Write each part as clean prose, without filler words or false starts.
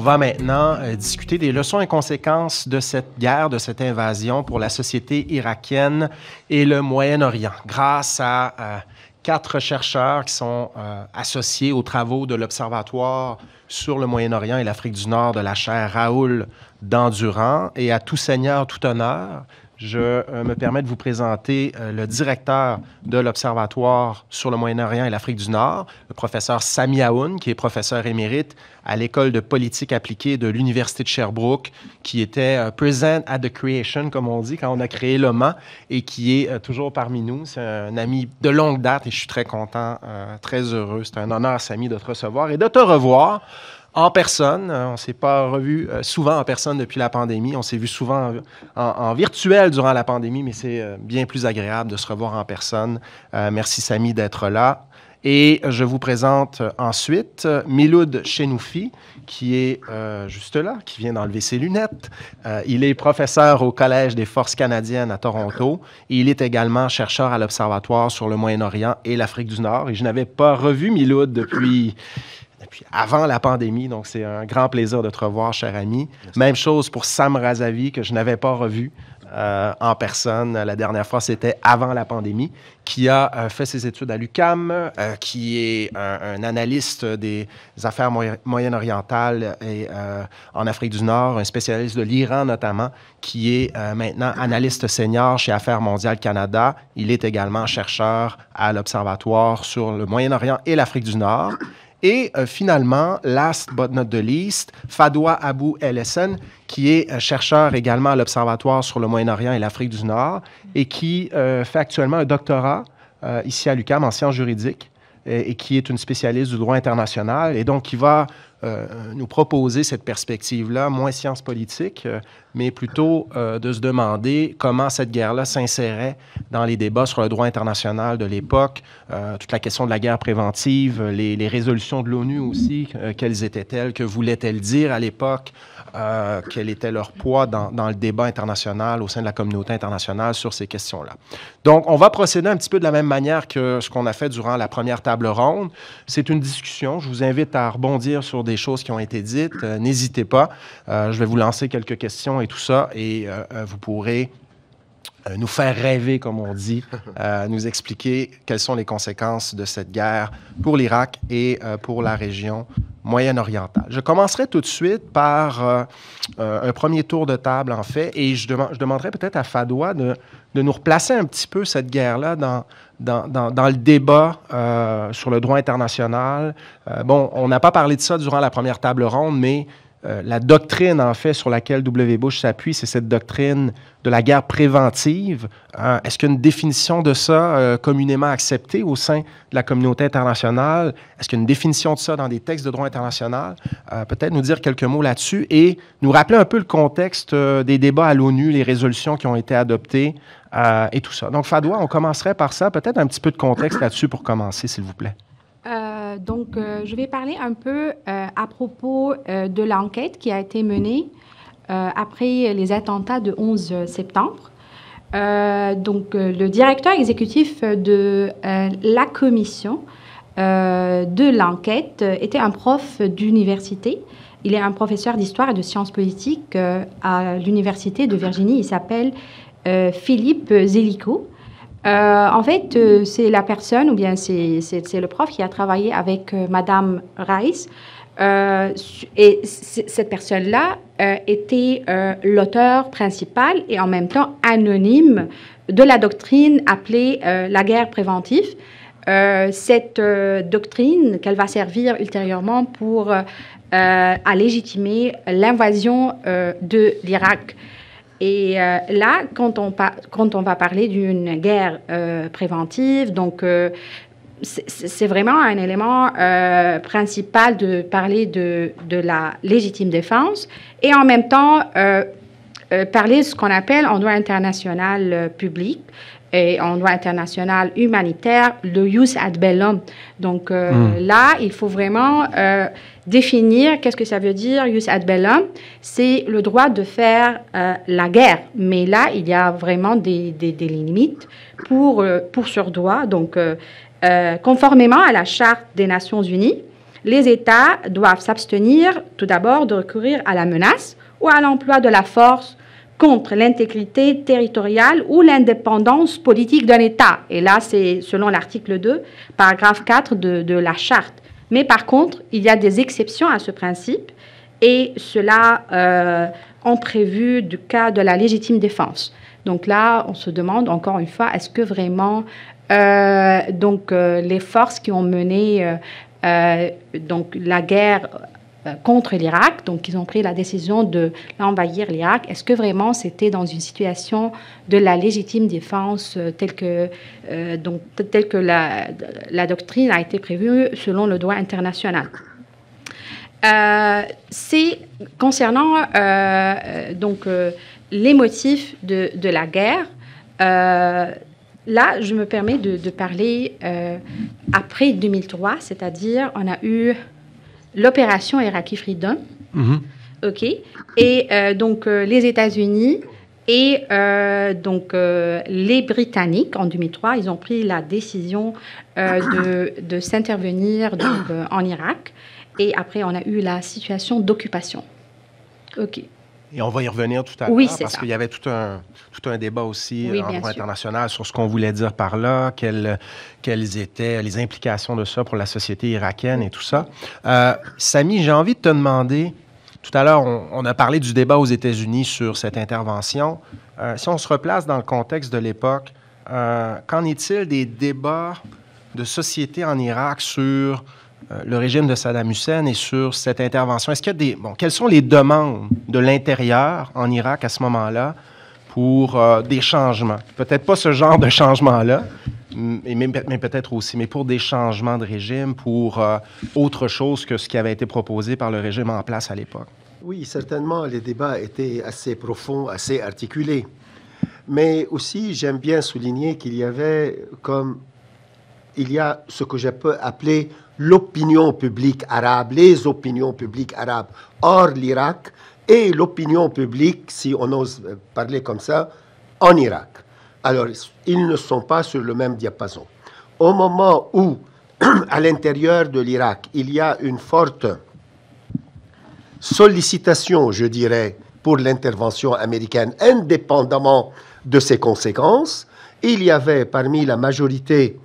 va maintenant discuter des leçons et conséquences de cette guerre, de cette invasion pour la société irakienne et le Moyen-Orient, grâce à 4 chercheurs qui sont associés aux travaux de l'Observatoire sur le Moyen-Orient et l'Afrique du Nord de la chaire Raoul Dandurand. Et à tout seigneur, tout honneur, je me permets de vous présenter le directeur de l'Observatoire sur le Moyen-Orient et l'Afrique du Nord, le professeur Sami Aoun, qui est professeur émérite à l'École de politique appliquée de l'Université de Sherbrooke, qui était present at the creation, comme on dit, quand on a créé l'OMA, et qui est toujours parmi nous. C'est un ami de longue date et je suis très content, très heureux. C'est un honneur, Sami, de te recevoir et de te revoir en personne. On ne s'est pas revu souvent en personne depuis la pandémie. On s'est vu souvent en virtuel durant la pandémie, mais c'est bien plus agréable de se revoir en personne. Merci, Sami, d'être là. Et je vous présente ensuite Miloud Chenoufi, qui est juste là, qui vient d'enlever ses lunettes. Il est professeur au Collège des Forces canadiennes à Toronto et il est également chercheur à l'Observatoire sur le Moyen-Orient et l'Afrique du Nord. Et je n'avais pas revu Miloud depuis avant la pandémie, donc c'est un grand plaisir de te revoir, cher ami. Merci. Même chose pour Sam Razavi, que je n'avais pas revu en personne. La dernière fois, c'était avant la pandémie, qui a fait ses études à l'UQAM, qui est un analyste des affaires moyen-orientales et en Afrique du Nord, un spécialiste de l'Iran notamment, qui est maintenant analyste senior chez Affaires mondiales Canada. Il est également chercheur à l'Observatoire sur le Moyen-Orient et l'Afrique du Nord. Et finalement, last but not the least, Fadwa Abou El-Essen, qui est chercheur également à l'Observatoire sur le Moyen-Orient et l'Afrique du Nord et qui fait actuellement un doctorat ici à l'UQAM en sciences juridiques et qui est une spécialiste du droit international et donc qui va nous proposer cette perspective-là, moins sciences politiques, mais plutôt de se demander comment cette guerre-là s'insérait dans les débats sur le droit international de l'époque, toute la question de la guerre préventive, les résolutions de l'ONU aussi, quelles étaient-elles, que voulaient-elles dire à l'époque, quel était leur poids dans le débat international au sein de la communauté internationale sur ces questions-là. Donc, on va procéder un petit peu de la même manière que ce qu'on a fait durant la première table ronde. C'est une discussion. Je vous invite à rebondir sur des choses qui ont été dites. N'hésitez pas. Je vais vous lancer quelques questions et tout ça, et vous pourrez nous faire rêver, comme on dit, nous expliquer quelles sont les conséquences de cette guerre pour l'Irak et pour la région moyen-orientale. Je commencerai tout de suite par un premier tour de table, en fait, et je demanderai peut-être à Fadwa de nous replacer un petit peu cette guerre-là dans le débat sur le droit international. Bon, on n'a pas parlé de ça durant la première table ronde, mais la doctrine, en fait, sur laquelle W. Bush s'appuie, c'est cette doctrine de la guerre préventive. Est-ce qu'il y a une définition de ça communément acceptée au sein de la communauté internationale? Est-ce qu'il y a une définition de ça dans des textes de droit international? Peut-être nous dire quelques mots là-dessus et nous rappeler un peu le contexte des débats à l'ONU, les résolutions qui ont été adoptées et tout ça. Donc, Fadwa, on commencerait par ça. Peut-être un petit peu de contexte là-dessus pour commencer, s'il vous plaît. Je vais parler un peu à propos de l'enquête qui a été menée après les attentats de 11 septembre. Le directeur exécutif de la commission de l'enquête était un prof d'université. Il est un professeur d'histoire et de sciences politiques à l'université de Virginie. Il s'appelle Philippe Zellico. C'est la personne, ou bien c'est le prof qui a travaillé avec Madame Rice. Et cette personne-là était l'auteur principal et en même temps anonyme de la doctrine appelée la guerre préventive. Cette doctrine qu'elle va servir ultérieurement pour à légitimer l'invasion de l'Irak. Et là, quand on va parler d'une guerre préventive, donc c'est vraiment un élément principal de parler de la légitime défense et en même temps parler de ce qu'on appelle en droit international public et en droit international humanitaire, le jus ad bellum. Donc là, il faut vraiment définir qu'est-ce que ça veut dire, jus ad bellum. C'est le droit de faire la guerre. Mais là, il y a vraiment des limites pour ce droit. Donc, conformément à la Charte des Nations Unies, les États doivent s'abstenir tout d'abord de recourir à la menace ou à l'emploi de la force contre l'intégrité territoriale ou l'indépendance politique d'un État. Et là, c'est selon l'article 2, paragraphe 4 de la Charte. Mais par contre, il y a des exceptions à ce principe et cela en prévu du cas de la légitime défense. Donc là, on se demande encore une fois, est-ce que vraiment les forces qui ont mené la guerre contre l'Irak, donc ils ont pris la décision de l'envahir l'Irak, est-ce que vraiment c'était dans une situation de la légitime défense telle que la doctrine a été prévue selon le droit international? C'est concernant les motifs de la guerre. Là, je me permets de parler après 2003, c'est-à-dire on a eu l'opération Iraqi Freedom, OK, et les États-Unis et les Britanniques en 2003, ils ont pris la décision de s'intervenir en Irak. Et après, on a eu la situation d'occupation. OK. Et on va y revenir tout à l'heure, parce qu'il y avait tout un débat aussi en droit international sur ce qu'on voulait dire par là, quelles étaient les implications de ça pour la société irakienne et tout ça. Samy, j'ai envie de te demander, tout à l'heure, on a parlé du débat aux États-Unis sur cette intervention. Si on se replace dans le contexte de l'époque, qu'en est-il des débats de société en Irak sur le régime de Saddam Hussein et sur cette intervention? Est-ce qu'il y a quelles sont les demandes de l'intérieur en Irak à ce moment-là pour des changements? Peut-être pas ce genre de changement-là, mais peut-être aussi, mais pour des changements de régime, pour autre chose que ce qui avait été proposé par le régime en place à l'époque. Oui, certainement, les débats étaient assez profonds, assez articulés. Mais aussi, j'aime bien souligner qu'il y avait il y a ce que je peux appeler l'opinion publique arabe, les opinions publiques arabes hors l'Irak et l'opinion publique, si on ose parler comme ça, en Irak. Alors, ils ne sont pas sur le même diapason. Au moment où, à l'intérieur de l'Irak, il y a une forte sollicitation, je dirais, pour l'intervention américaine, indépendamment de ses conséquences, il y avait parmi la majorité,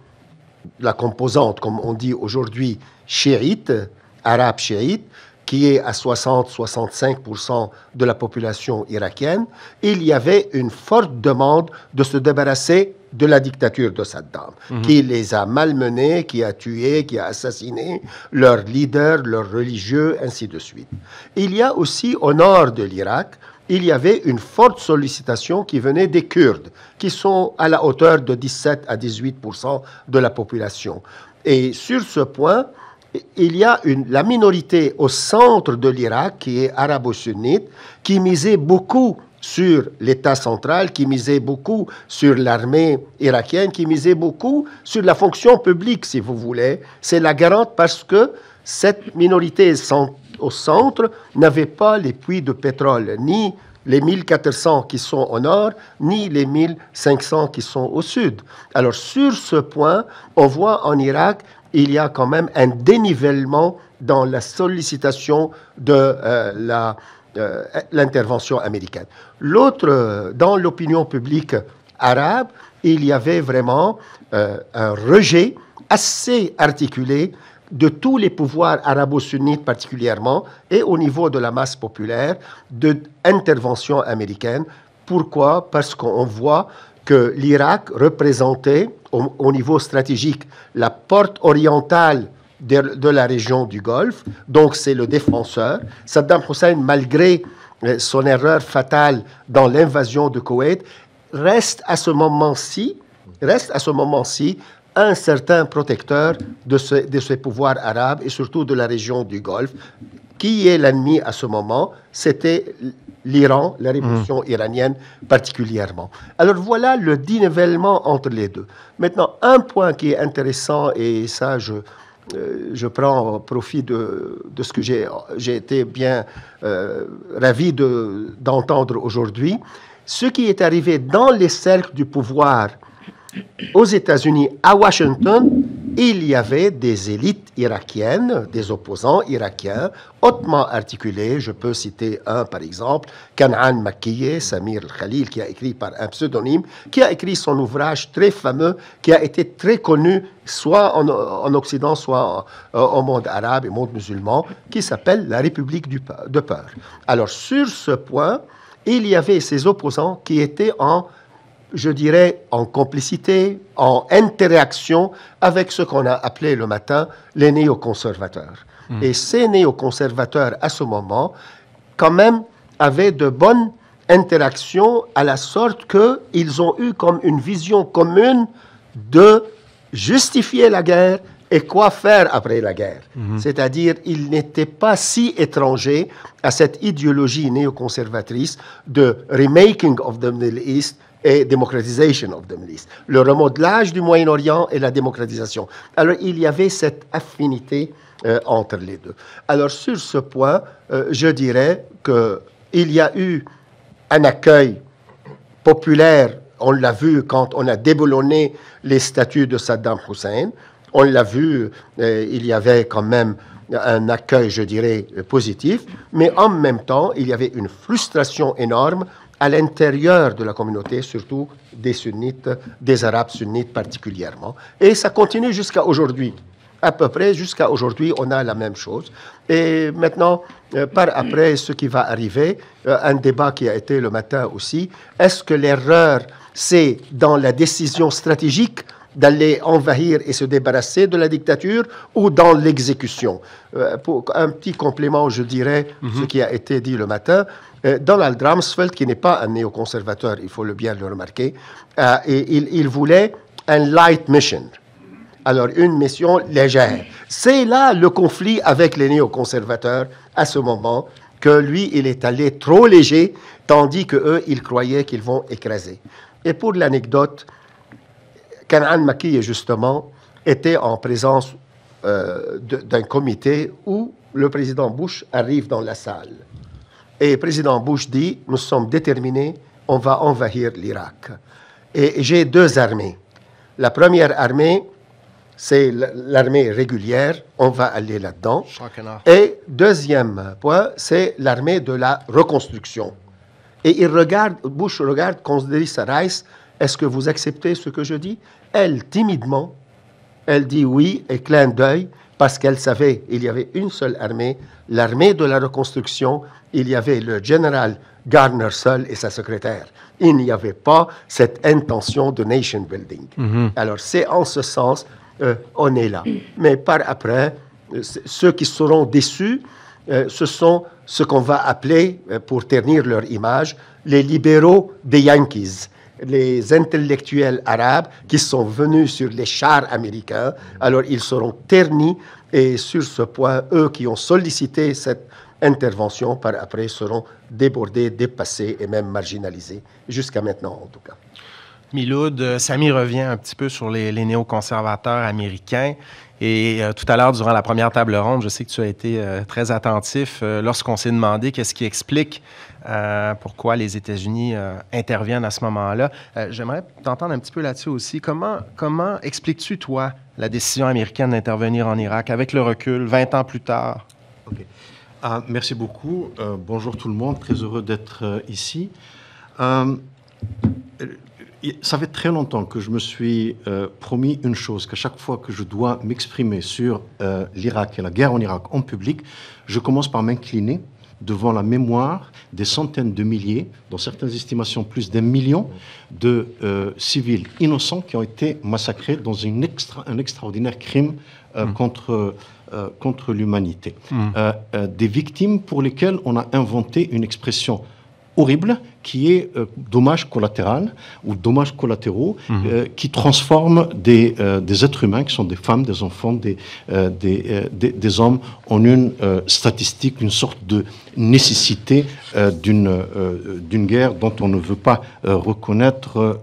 la composante, comme on dit aujourd'hui, chiite, arabe chiite, qui est à 60-65% de la population irakienne, il y avait une forte demande de se débarrasser de la dictature de Saddam, qui les a malmenés, qui a tué, qui a assassiné leurs leaders, leurs religieux, ainsi de suite. Il y a aussi au nord de l'Irak, il y avait une forte sollicitation qui venait des Kurdes, qui sont à la hauteur de 17 à 18% de la population. Et sur ce point, il y a la minorité au centre de l'Irak, qui est arabo-sunnite, qui misait beaucoup sur l'État central, qui misait beaucoup sur l'armée irakienne, qui misait beaucoup sur la fonction publique, si vous voulez. C'est la garante parce que cette minorité au centre n'avait pas les puits de pétrole, ni les 1400 qui sont au nord, ni les 1500 qui sont au sud. Alors, sur ce point, on voit en Irak, il y a quand même un dénivellement dans la sollicitation de l'intervention américaine. L'autre, dans l'opinion publique arabe, il y avait vraiment un rejet assez articulé de tous les pouvoirs arabo-sunnites particulièrement et au niveau de la masse populaire d'intervention américaine. Pourquoi? Parce qu'on voit que l'Irak représentait au niveau stratégique la porte orientale de la région du Golfe, donc c'est le défenseur. Saddam Hussein, malgré son erreur fatale dans l'invasion de Koweït, reste à ce moment-ci un certain protecteur de ces pouvoirs arabes et surtout de la région du Golfe. Qui est l'ennemi à ce moment? C'était l'Iran, la révolution iranienne particulièrement. Alors voilà le dénivellement entre les deux. Maintenant, un point qui est intéressant, et ça je prends profit de ce que j'ai été bien ravi d'entendre aujourd'hui, ce qui est arrivé dans les cercles du pouvoir aux États-Unis, à Washington, il y avait des élites irakiennes, des opposants irakiens, hautement articulés. Je peux citer un, par exemple, Kan'an Makkiye, Samir Khalil, qui a écrit par un pseudonyme, qui a écrit son ouvrage très fameux, qui a été très connu, soit en Occident, soit au monde arabe et au monde musulman, qui s'appelle La République de peur. Alors, sur ce point, il y avait ces opposants qui étaient je dirais, en complicité, en interaction avec ce qu'on a appelé le matin les néoconservateurs. Et ces néoconservateurs, à ce moment, quand même, avaient de bonnes interactions à la sorte qu'ils ont eu comme une vision commune de justifier la guerre et quoi faire après la guerre. C'est-à-dire, ils n'étaient pas si étrangers à cette idéologie néoconservatrice de remaking of the Middle East et démocratisation of the Middle East. Le remodelage du Moyen-Orient et la démocratisation. Alors, il y avait cette affinité entre les deux. Alors, sur ce point, je dirais qu'il y a eu un accueil populaire. On l'a vu quand on a déboulonné les statues de Saddam Hussein. On l'a vu, il y avait quand même un accueil, je dirais, positif. Mais en même temps, il y avait une frustration énorme à l'intérieur de la communauté, surtout des sunnites, des arabes sunnites particulièrement. Et ça continue jusqu'à aujourd'hui. À peu près jusqu'à aujourd'hui, on a la même chose. Et maintenant, par après, ce qui va arriver, un débat qui a été le matin aussi, est-ce que l'erreur, c'est dans la décision stratégique d'aller envahir et se débarrasser de la dictature ou dans l'exécution? Pour un petit complément, je dirais, ce qui a été dit le matin, Donald Rumsfeld, qui n'est pas un néoconservateur, il faut bien le remarquer, il voulait un light mission. Alors, une mission légère. C'est là le conflit avec les néoconservateurs à ce moment, que lui, il est allé trop léger, tandis qu'eux, ils croyaient qu'ils vont écraser. Et pour l'anecdote, Kan'an Makkiye, justement, était en présence d'un comité où le président Bush arrive dans la salle. Et le président Bush dit, nous sommes déterminés, on va envahir l'Irak. Et j'ai deux armées. La première armée, c'est l'armée régulière, on va aller là-dedans. Et deuxième point, c'est l'armée de la reconstruction. Et Bush regarde Condoleezza Rice, est-ce que vous acceptez ce que je dis? Elle, timidement, elle dit oui, et clin d'œil, parce qu'elle savait qu'il y avait une seule armée, l'armée de la reconstruction. Il y avait le général Garner seul et sa secrétaire. Il n'y avait pas cette intention de nation building. Alors, c'est en ce sens, on est là. Mais par après, ceux qui seront déçus, ce sont ce qu'on va appeler, pour ternir leur image, les libéraux des Yankees, les intellectuels arabes qui sont venus sur les chars américains. Alors, ils seront ternis et sur ce point, eux qui ont sollicité cette intervention, par après, seront débordés, dépassés et même marginalisés, jusqu'à maintenant en tout cas. Miloud, Sami revient un petit peu sur les néoconservateurs américains. Et tout à l'heure, durant la première table ronde, je sais que tu as été très attentif lorsqu'on s'est demandé qu'est-ce qui explique pourquoi les États-Unis interviennent à ce moment-là. J'aimerais t'entendre un petit peu là-dessus aussi. Comment expliques-tu, toi, la décision américaine d'intervenir en Irak avec le recul, 20 ans plus tard? Okay. Merci beaucoup. Bonjour tout le monde. Très heureux d'être ici. Ça fait très longtemps que je me suis promis une chose, qu'à chaque fois que je dois m'exprimer sur l'Irak et la guerre en Irak en public, je commence par m'incliner devant la mémoire des centaines de milliers, dans certaines estimations plus d'1 million, de civils innocents qui ont été massacrés dans un extraordinaire crime contre l'humanité. Des victimes pour lesquelles on a inventé une expression horrible qui est dommage collatéral ou dommages collatéraux qui transforment des êtres humains qui sont des femmes, des enfants, des hommes en une statistique, une sorte de nécessité d'une guerre dont on ne veut pas reconnaître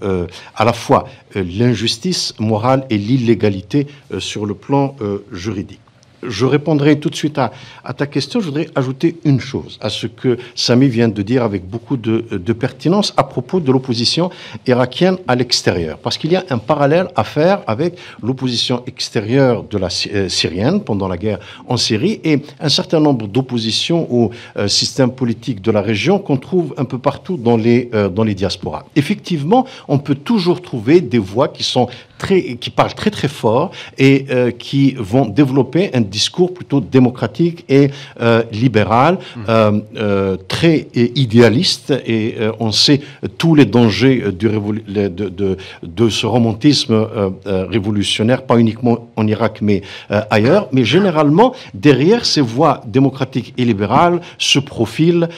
à la fois l'injustice morale et l'illégalité sur le plan juridique. je répondrai tout de suite à ta question. Je voudrais ajouter une chose à ce que Sami vient de dire avec beaucoup de pertinence à propos de l'opposition irakienne à l'extérieur. Parce qu'il y a un parallèle à faire avec l'opposition extérieure de la syrienne pendant la guerre en Syrie et un certain nombre d'oppositions au système politique de la région qu'on trouve un peu partout dans les diasporas. Effectivement, on peut toujours trouver des voix qui parlent très très fort et qui vont développer un discours plutôt démocratique et libéral, très idéaliste, et on sait tous les dangers de ce romantisme révolutionnaire, pas uniquement en Irak mais ailleurs. Mais généralement, derrière ces voix démocratiques et libérales se profilent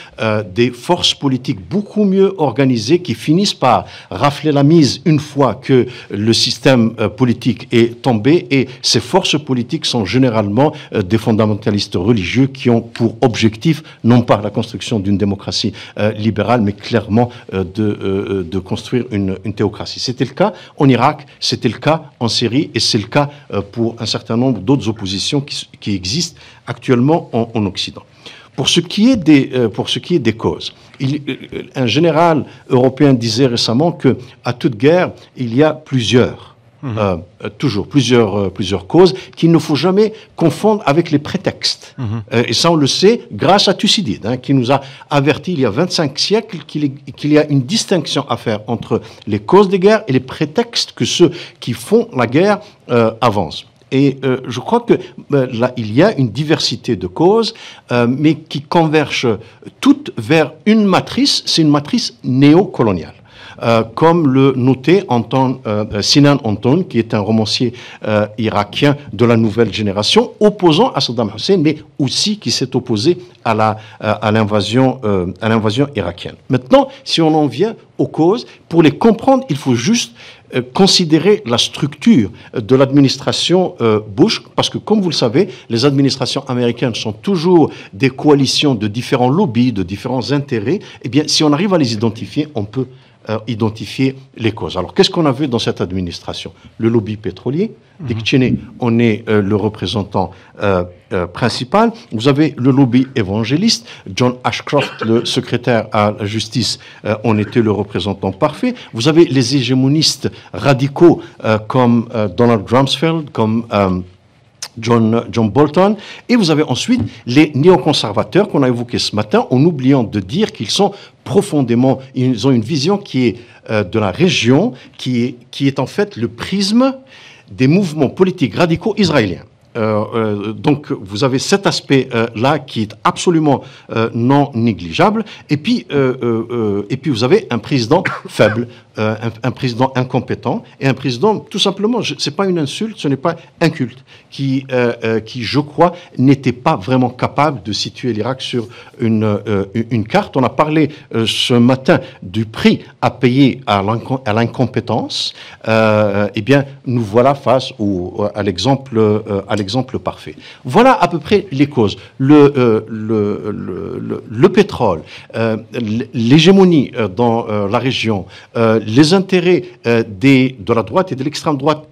des forces politiques beaucoup mieux organisées qui finissent par rafler la mise une fois que le système politique est tombé, et ces forces politiques sont généralement des fondamentalistes religieux qui ont pour objectif non pas la construction d'une démocratie libérale, mais clairement de construire une théocratie. C'était le cas en Irak, c'était le cas en Syrie, et c'est le cas pour un certain nombre d'autres oppositions qui existent actuellement en Occident. Pour ce qui est des causes, un général européen disait récemment qu'à toute guerre, il y a toujours plusieurs causes qu'il ne faut jamais confondre avec les prétextes. Et ça, on le sait grâce à Thucydide, qui nous a averti il y a 25 siècles qu'il y a une distinction à faire entre les causes des guerres et les prétextes que ceux qui font la guerre avancent. Et je crois que là, il y a une diversité de causes, mais qui convergent toutes vers une matrice, c'est une matrice néocoloniale. Comme le notait Sinan Anton, qui est un romancier irakien de la nouvelle génération, opposant à Saddam Hussein, mais aussi qui s'est opposé à l'invasion irakienne. Maintenant, si on en vient aux causes, pour les comprendre, il faut juste considérer la structure de l'administration Bush, parce que, comme vous le savez, les administrations américaines sont toujours des coalitions de différents lobbies, de différents intérêts. Eh bien, si on arrive à les identifier, on peut identifier les causes. Alors, qu'est-ce qu'on a vu dans cette administration? Le lobby pétrolier. Dick Cheney, on est le représentant principal. Vous avez le lobby évangéliste. John Ashcroft, le secrétaire à la justice, on était le représentant parfait. Vous avez les hégémonistes radicaux comme Donald Rumsfeld, comme John Bolton, et vous avez ensuite les néoconservateurs qu'on a évoqués ce matin, en oubliant de dire qu'ils sont profondément, ils ont une vision qui est de la région, qui est en fait le prisme des mouvements politiques radicaux israéliens. Donc, vous avez cet aspect-là qui est absolument non négligeable. Et puis, vous avez un président faible, un président incompétent, et un président, tout simplement, ce n'est pas une insulte, ce n'est pas inculte, qui, je crois, n'était pas vraiment capable de situer l'Irak sur une carte. On a parlé ce matin du prix à payer à l'incompétence. Eh bien, nous voilà face à l'exemple parfait. Voilà à peu près les causes. Le pétrole, l'hégémonie dans la région, les intérêts de la droite et de l'extrême droite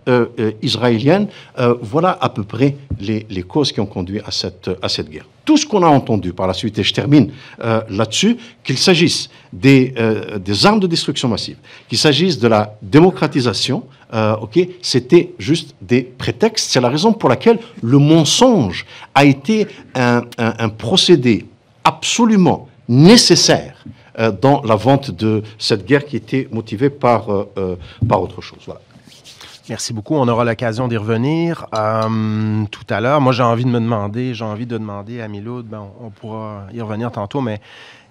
israélienne, voilà à peu près les causes qui ont conduit à cette guerre. Tout ce qu'on a entendu par la suite, et je termine là-dessus, qu'il s'agisse des armes de destruction massive, qu'il s'agisse de la démocratisation, c'était juste des prétextes. C'est la raison pour laquelle le mensonge a été un procédé absolument nécessaire dans la vente de cette guerre qui était motivée par autre chose. Voilà. Merci beaucoup. On aura l'occasion d'y revenir tout à l'heure. Moi, j'ai envie de demander à Miloud, on pourra y revenir tantôt, mais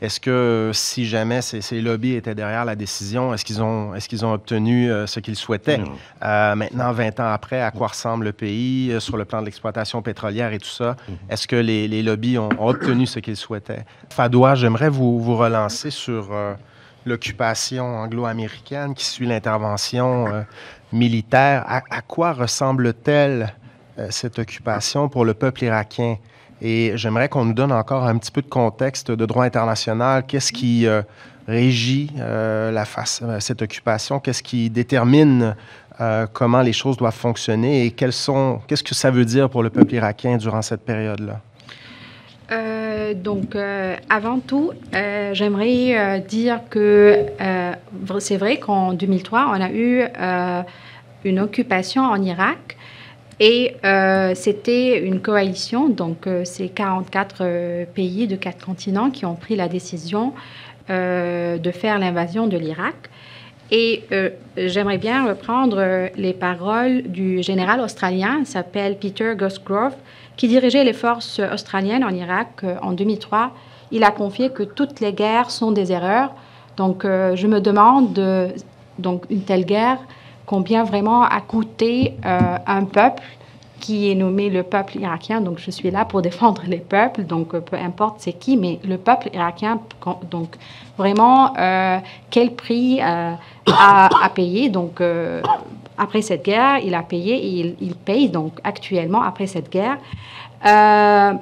est-ce que si jamais ces lobbies étaient derrière la décision, est-ce qu'ils ont obtenu ce qu'ils souhaitaient? Maintenant, 20 ans après, à quoi ressemble le pays sur le plan de l'exploitation pétrolière et tout ça? Est-ce que les lobbies ont obtenu ce qu'ils souhaitaient? Fadoua, j'aimerais vous relancer sur l'occupation anglo-américaine qui suit l'intervention militaire. À quoi ressemble-t-elle cette occupation pour le peuple irakien? Et j'aimerais qu'on nous donne encore un petit peu de contexte de droit international. Qu'est-ce qui régit cette occupation? Qu'est-ce qui détermine comment les choses doivent fonctionner et qu'est-ce que ça veut dire pour le peuple irakien durant cette période-là? Avant tout, j'aimerais dire que c'est vrai qu'en 2003, on a eu une occupation en Irak et c'était une coalition, donc c'est 44 pays de 4 continents qui ont pris la décision de faire l'invasion de l'Irak. Et j'aimerais bien reprendre les paroles du général australien, il s'appelle Peter Cosgrove, qui dirigeait les forces australiennes en Irak en 2003. Il a confié que toutes les guerres sont des erreurs. Donc, je me demande, donc, une telle guerre, combien vraiment a coûté un peuple qui est nommé le peuple irakien. Donc, je suis là pour défendre les peuples, donc peu importe c'est qui, mais le peuple irakien, donc vraiment, quel prix a payé. Donc, après cette guerre, il a payé et il paye donc actuellement après cette guerre. La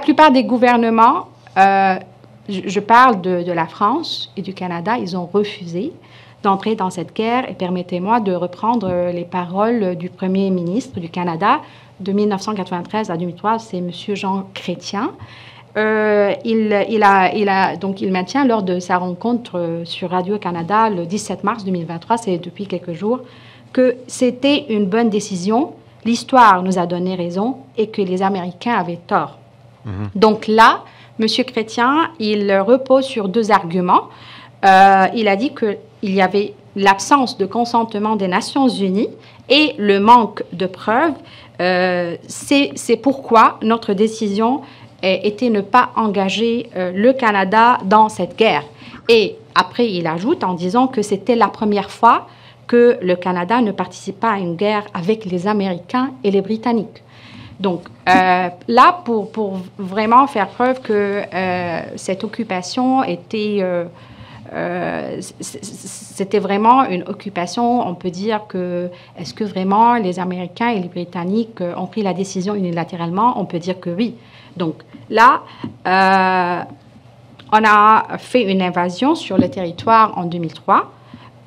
plupart des gouvernements, je parle de la France et du Canada, ils ont refusé d'entrer dans cette guerre. Et permettez-moi de reprendre les paroles du Premier ministre du Canada de 1993 à 2003, c'est M. Jean Chrétien. Il maintient lors de sa rencontre sur Radio-Canada le 17 mars 2023, c'est depuis quelques jours, que c'était une bonne décision, l'histoire nous a donné raison et que les Américains avaient tort. Donc là, M. Chrétien, il repose sur 2 arguments. Il a dit qu'il y avait l'absence de consentement des Nations Unies et le manque de preuves. C'est pourquoi notre décision était ne pas engager le Canada dans cette guerre. Et après, il ajoute en disant que c'était la première fois que le Canada ne participe pas à une guerre avec les Américains et les Britanniques. Donc là, pour vraiment faire preuve que cette occupation était... c'était vraiment une occupation, on peut dire que, est-ce que vraiment les Américains et les Britanniques ont pris la décision unilatéralement? On peut dire que oui. Donc là, on a fait une invasion sur le territoire en 2003.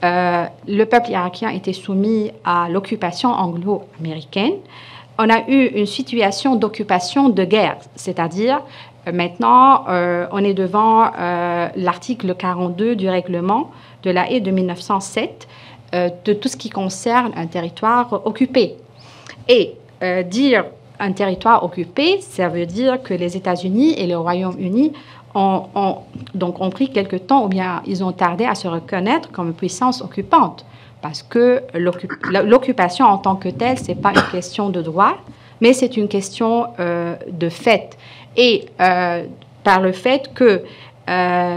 Le peuple irakien était soumis à l'occupation anglo-américaine. On a eu une situation d'occupation de guerre, c'est-à-dire maintenant, on est devant l'article 42 du règlement de la Haye de 1907 de tout ce qui concerne un territoire occupé. Et dire un territoire occupé, ça veut dire que les États-Unis et le Royaume-Uni ont pris quelque temps, ou bien ils ont tardé à se reconnaître comme puissance occupante. Parce que l'occupation en tant que telle, ce n'est pas une question de droit, mais c'est une question de fait. Et par le fait que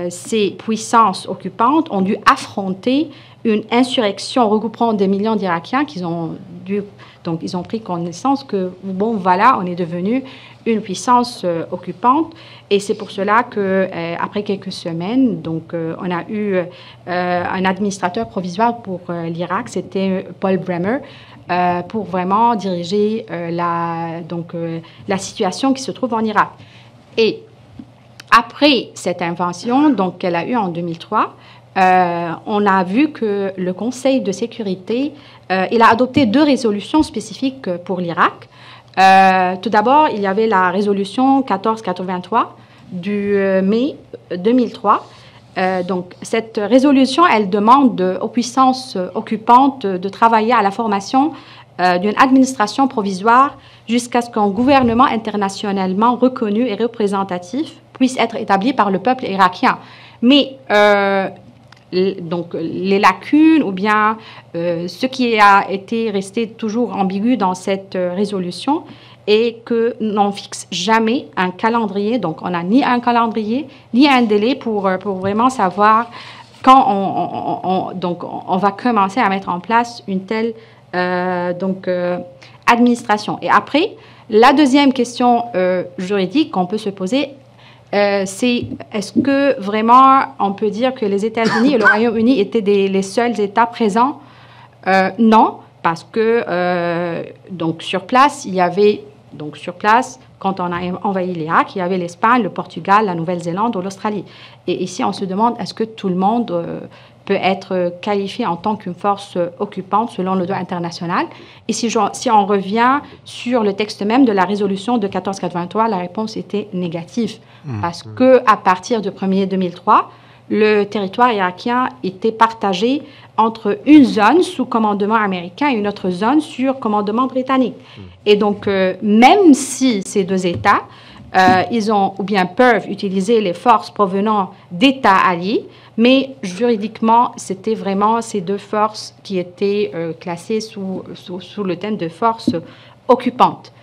ces puissances occupantes ont dû affronter une insurrection regroupant des millions d'Irakiens ils ont pris connaissance que, bon, voilà, on est devenu une puissance occupante. Et c'est pour cela qu'après quelques semaines, on a eu un administrateur provisoire pour l'Irak, c'était Paul Bremer, pour vraiment diriger la situation qui se trouve en Irak. Et après cette invasion qu'elle a eue en 2003, on a vu que le Conseil de sécurité, il a adopté 2 résolutions spécifiques pour l'Irak. Tout d'abord, il y avait la résolution 1483 du mai 2003. Cette résolution, elle demande aux puissances occupantes de travailler à la formation d'une administration provisoire jusqu'à ce qu'un gouvernement internationalement reconnu et représentatif puisse être établi par le peuple irakien. Mais les lacunes ou bien ce qui a été resté toujours ambigu dans cette résolution est que n'on fixe jamais un calendrier. Donc, on n'a ni un calendrier, ni un délai pour vraiment savoir quand on va commencer à mettre en place une telle administration. Et après, la deuxième question juridique qu'on peut se poser, c'est est-ce que vraiment on peut dire que les États-Unis et le Royaume-Uni étaient les seuls États présents? Non, parce que sur place, il y avait Donc sur place, quand on a envahi l'Irak, il y avait l'Espagne, le Portugal, la Nouvelle-Zélande ou l'Australie. Et ici, on se demande, est-ce que tout le monde peut être qualifié en tant qu'une force occupante selon le droit international? Et si on revient sur le texte même de la résolution de 1483, la réponse était négative. Parce qu'à partir du 1er 2003, le territoire irakien était partagé entre une zone sous commandement américain et une autre zone sur commandement britannique. Et donc, même si ces deux États, ils ont ou bien peuvent utiliser les forces provenant d'États alliés, mais juridiquement, c'était vraiment ces deux forces qui étaient classées sous le thème de forces occupantes.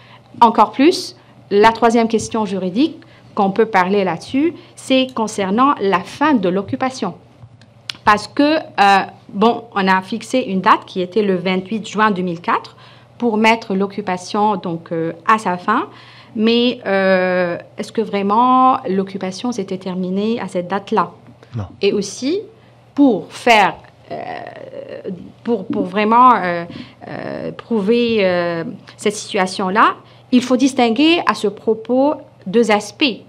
Encore plus, la troisième question juridique qu'on peut parler là-dessus, c'est concernant la fin de l'occupation. Parce que, on a fixé une date qui était le 28 juin 2004 pour mettre l'occupation donc à sa fin. Mais est-ce que vraiment l'occupation s'était terminée à cette date-là? Non. Et aussi, pour faire, pour vraiment prouver cette situation-là, il faut distinguer à ce propos deux aspects.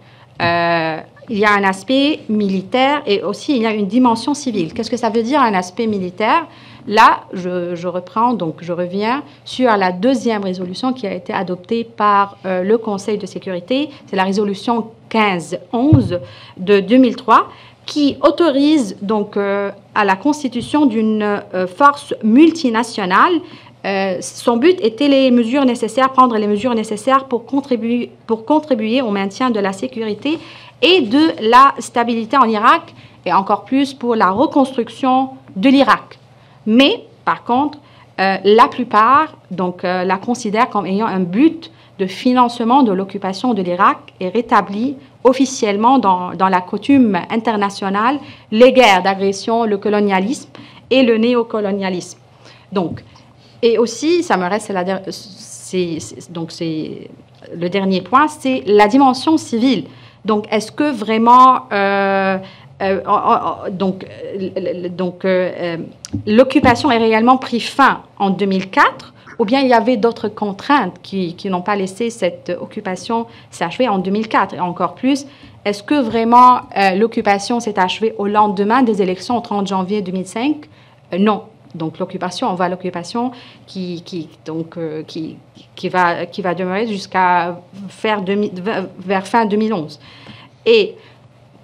Il y a un aspect militaire et aussi il y a une dimension civile. Qu'est-ce que ça veut dire un aspect militaire? Là, je reprends, donc je reviens sur la deuxième résolution qui a été adoptée par le Conseil de sécurité. C'est la résolution 1511 de 2003 qui autorise donc à la constitution d'une force multinationale. Son but était prendre les mesures nécessaires pour contribuer au maintien de la sécurité et de la stabilité en Irak, et encore plus pour la reconstruction de l'Irak. Mais, par contre, la plupart la considèrent comme ayant un but de financement de l'occupation de l'Irak et rétabli officiellement dans la coutume internationale les guerres d'agression, le colonialisme et le néocolonialisme. Donc, et aussi, ça me reste, c'est le dernier point, c'est la dimension civile. Donc, est-ce que vraiment, l'occupation est réellement pris fin en 2004, ou bien il y avait d'autres contraintes qui n'ont pas laissé cette occupation s'achever en 2004? Et encore plus, est-ce que vraiment l'occupation s'est achevée au lendemain des élections au 30 janvier 2005? Non. Donc l'occupation, on voit l'occupation qui va demeurer jusqu'à vers fin 2011. Et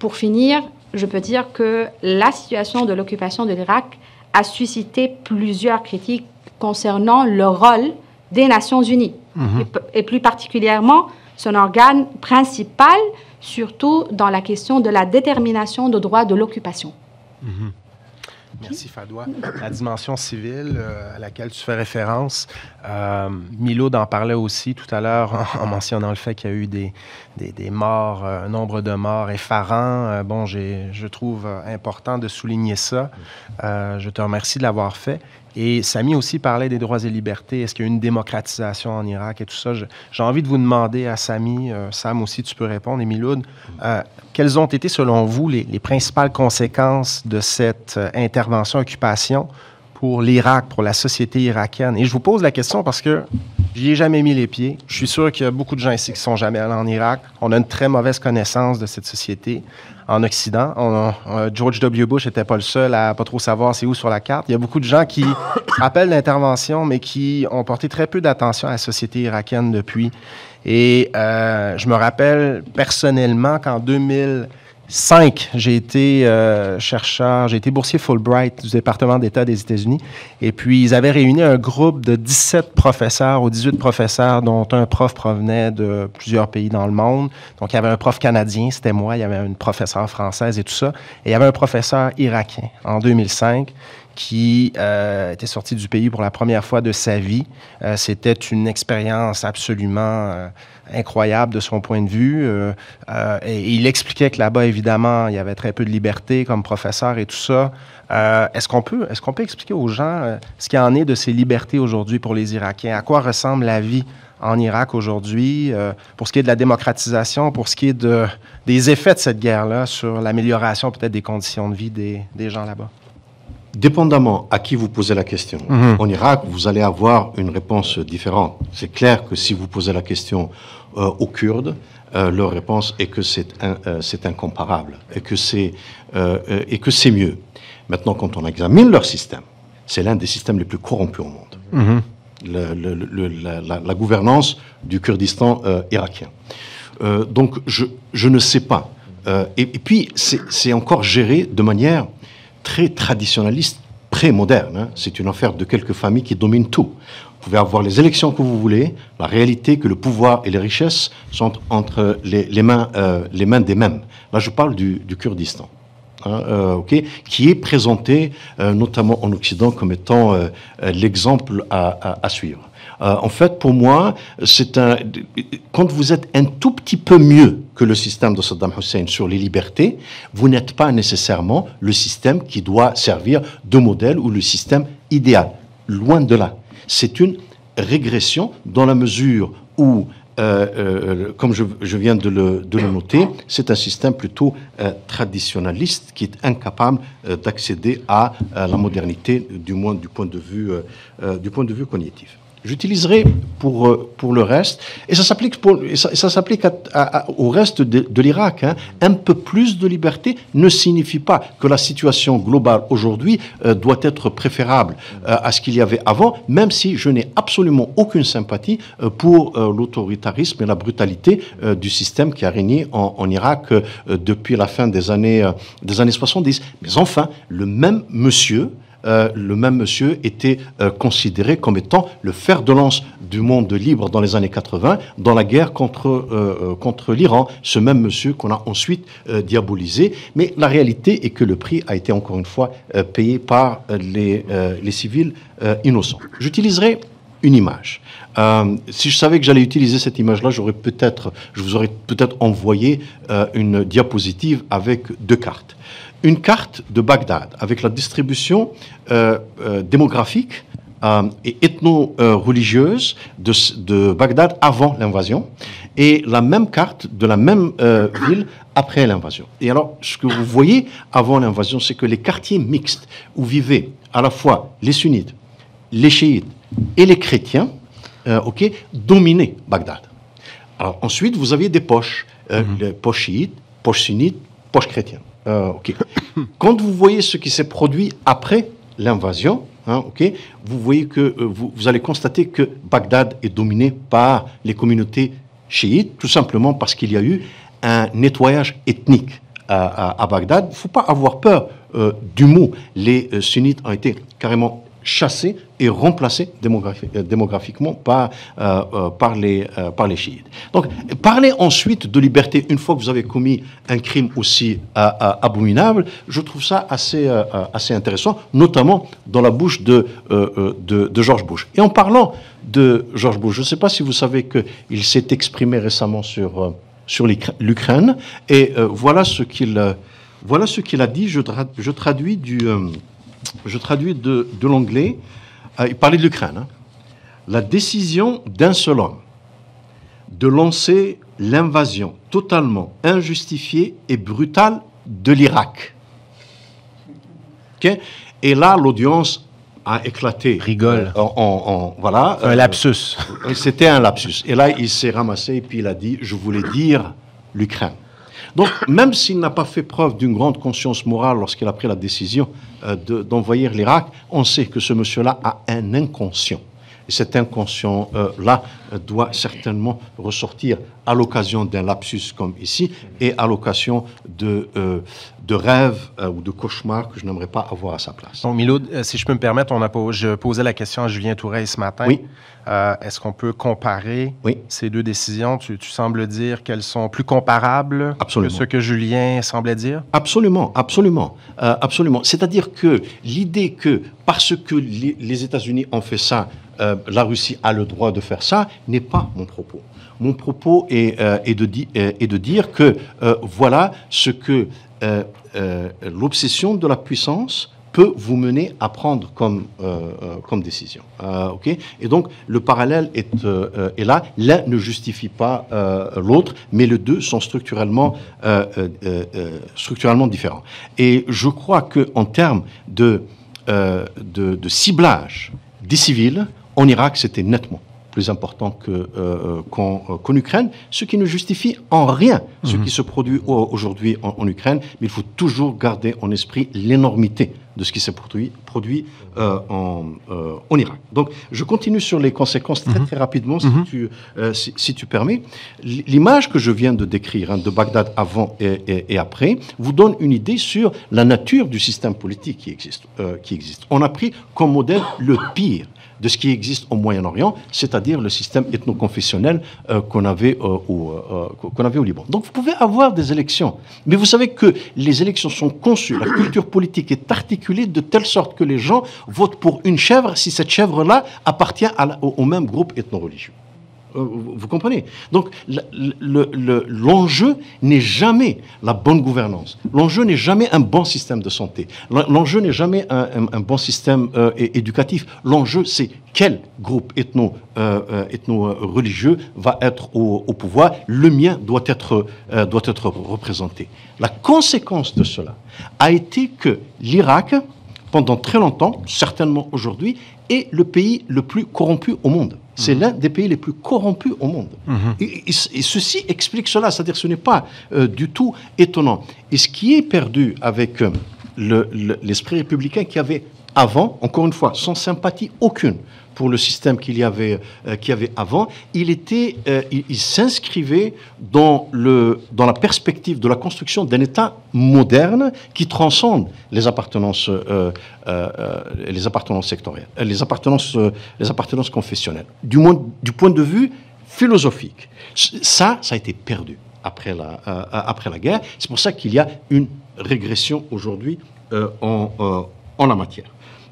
pour finir, je peux dire que la situation de l'occupation de l'Irak a suscité plusieurs critiques concernant le rôle des Nations Unies, et plus particulièrement son organe principal, surtout dans la question de la détermination des droits de l'occupation. Merci, Fadoua. La dimension civile à laquelle tu fais référence, Miloud en parlait aussi tout à l'heure en mentionnant le fait qu'il y a eu des morts, un nombre de morts effarant. Je trouve important de souligner ça. Je te remercie de l'avoir fait. Et Samy aussi parlait des droits et libertés. Est-ce qu'il y a une démocratisation en Irak et tout ça? J'ai envie de vous demander à Samy, Sam aussi, tu peux répondre, et Miloud, quelles ont été, selon vous, les principales conséquences de cette intervention-occupation pour l'Irak, pour la société irakienne? Et je vous pose la question parce que j'y ai jamais mis les pieds. Je suis sûr qu'il y a beaucoup de gens ici qui ne sont jamais allés en Irak. On a une très mauvaise connaissance de cette société en Occident. George W. Bush n'était pas le seul à pas trop savoir c'est où sur la carte. Il y a beaucoup de gens qui rappellent l'intervention, mais qui ont porté très peu d'attention à la société irakienne depuis. Et je me rappelle personnellement qu'en 2005, j'ai été chercheur, j'ai été boursier Fulbright du département d'État des États-Unis. Et puis, ils avaient réuni un groupe de 17 professeurs ou 18 professeurs, dont un prof provenait de plusieurs pays dans le monde. Donc, il y avait un prof canadien, c'était moi, il y avait une professeure française et tout ça. Et il y avait un professeur irakien en 2005 qui était sorti du pays pour la première fois de sa vie. C'était une expérience absolument incroyable de son point de vue. Et il expliquait que là-bas, évidemment, il y avait très peu de liberté comme professeur et tout ça. Est-ce qu'on peut expliquer aux gens ce qu'il en est de ces libertés aujourd'hui pour les Irakiens? À quoi ressemble la vie en Irak aujourd'hui, pour ce qui est de la démocratisation, pour ce qui est des effets de cette guerre-là sur l'amélioration peut-être des conditions de vie des gens là-bas? dépendamment à qui vous posez la question, en Irak, vous allez avoir une réponse différente. C'est clair que si vous posez la question aux Kurdes, leur réponse est que c'est incomparable et que c'est mieux. Maintenant, quand on examine leur système, c'est l'un des systèmes les plus corrompus au monde. La gouvernance du Kurdistan irakien. Donc, je ne sais pas. Et puis, c'est encore géré de manière très traditionnaliste, pré-moderne. Hein. C'est une affaire de quelques familles qui dominent tout. Vous pouvez avoir les élections que vous voulez, la réalité que le pouvoir et les richesses sont entre les mains des mêmes. Là, je parle du Kurdistan. Qui est présenté notamment en Occident comme étant l'exemple à suivre. En fait, pour moi, quand vous êtes un tout petit peu mieux que le système de Saddam Hussein sur les libertés, vous n'êtes pas nécessairement le système qui doit servir de modèle ou le système idéal. Loin de là. C'est une régression dans la mesure où comme je viens de le noter, c'est un système plutôt traditionnaliste qui est incapable d'accéder à la modernité, du moins du point de vue cognitif. J'utiliserai pour le reste, et ça s'applique au reste de l'Irak. Hein. Un peu plus de liberté ne signifie pas que la situation globale aujourd'hui doit être préférable à ce qu'il y avait avant, même si je n'ai absolument aucune sympathie pour l'autoritarisme et la brutalité du système qui a régné en Irak depuis la fin des années 70. Mais enfin, le même monsieur était considéré comme étant le fer de lance du monde libre dans les années 80, dans la guerre contre l'Iran. Ce même monsieur qu'on a ensuite diabolisé. Mais la réalité est que le prix a été encore une fois payé par les civils innocents. J'utiliserai une image. Si je savais que j'allais utiliser cette image-là, je vous aurais peut-être envoyé une diapositive avec deux cartes. Une carte de Bagdad avec la distribution démographique et ethno-religieuse de Bagdad avant l'invasion et la même carte de la même ville après l'invasion. Et alors, ce que vous voyez avant l'invasion, c'est que les quartiers mixtes où vivaient à la fois les sunnites, les chiites et les chrétiens dominaient Bagdad. Alors ensuite, vous aviez des poches, les poches chiites, poches sunnites, poches chrétiennes. Quand vous voyez ce qui s'est produit après l'invasion, vous voyez que vous allez constater que Bagdad est dominé par les communautés chiites, tout simplement parce qu'il y a eu un nettoyage ethnique à Bagdad. Il ne faut pas avoir peur du mot. Les sunnites ont été carrément chassés et remplacés démographiquement par les chiites. Donc, parler ensuite de liberté une fois que vous avez commis un crime aussi abominable, je trouve ça assez intéressant, notamment dans la bouche de George Bush. Et en parlant de George Bush, je ne sais pas si vous savez qu'il s'est exprimé récemment sur l'Ukraine, et voilà ce qu'il a dit. Je traduis de l'anglais. Il parlait de l'Ukraine. Hein. La décision d'un seul homme de lancer l'invasion totalement injustifiée et brutale de l'Irak. Et là, l'audience a éclaté. Rigole. Voilà. Un lapsus. C'était un lapsus. Et là, il s'est ramassé et puis il a dit « Je voulais dire l'Ukraine ». Donc, même s'il n'a pas fait preuve d'une grande conscience morale lorsqu'il a pris la décision d'envahir l'Irak, on sait que ce monsieur-là a un inconscient. Et cet inconscient-là doit certainement ressortir à l'occasion d'un lapsus comme ici et à l'occasion de rêves ou de cauchemars que je n'aimerais pas avoir à sa place. Donc, Miloud, si je peux me permettre, je posais la question à Julien Touret ce matin. Oui. Est-ce qu'on peut comparer ces deux décisions? Tu sembles dire qu'elles sont plus comparables que ce que Julien semblait dire? Absolument. C'est-à-dire que l'idée que parce que les États-Unis ont fait ça, la Russie a le droit de faire ça, n'est pas mon propos. Mon propos est de dire que voilà ce que l'obsession de la puissance peut vous mener à prendre comme décision. Et donc, le parallèle est là. L'un ne justifie pas l'autre, mais les deux sont structurellement différents. Et je crois qu'en termes de de ciblage des civils en Irak, c'était nettement plus important qu'en Ukraine, ce qui ne justifie en rien ce qui se produit aujourd'hui en Ukraine, mais il faut toujours garder en esprit l'énormité de ce qui s'est produit en Irak. Donc, je continue sur les conséquences très rapidement, si tu permets. L'image que je viens de décrire, de Bagdad avant et après, vous donne une idée sur la nature du système politique qui existe. On a pris comme modèle le pire de ce qui existe au Moyen-Orient, c'est-à-dire le système ethno-confessionnel qu'on avait au Liban. Donc vous pouvez avoir des élections, mais vous savez que les élections sont conçues, la culture politique est articulée de telle sorte que les gens votent pour une chèvre si cette chèvre-là appartient au même groupe ethno-religieux. Vous comprenez? Donc, l'enjeu n'est jamais la bonne gouvernance. L'enjeu n'est jamais un bon système de santé. L'enjeu n'est jamais un bon système éducatif. L'enjeu, c'est quel groupe ethno-religieux va être au pouvoir. Le mien doit être représenté. La conséquence de cela a été que l'Irak, pendant très longtemps, certainement aujourd'hui, est le pays le plus corrompu au monde. C'est l'un des pays les plus corrompus au monde. Et ceci explique cela, c'est-à-dire que ce n'est pas du tout étonnant. Et ce qui est perdu avec l'esprit républicain qui avait avant, encore une fois, sans sympathie aucune pour le système qu'il y avait avant, il s'inscrivait dans la perspective de la construction d'un État moderne qui transcende les appartenances sectorielles, les appartenances confessionnelles. Du point de vue philosophique, ça a été perdu après la guerre. C'est pour ça qu'il y a une régression aujourd'hui en la matière.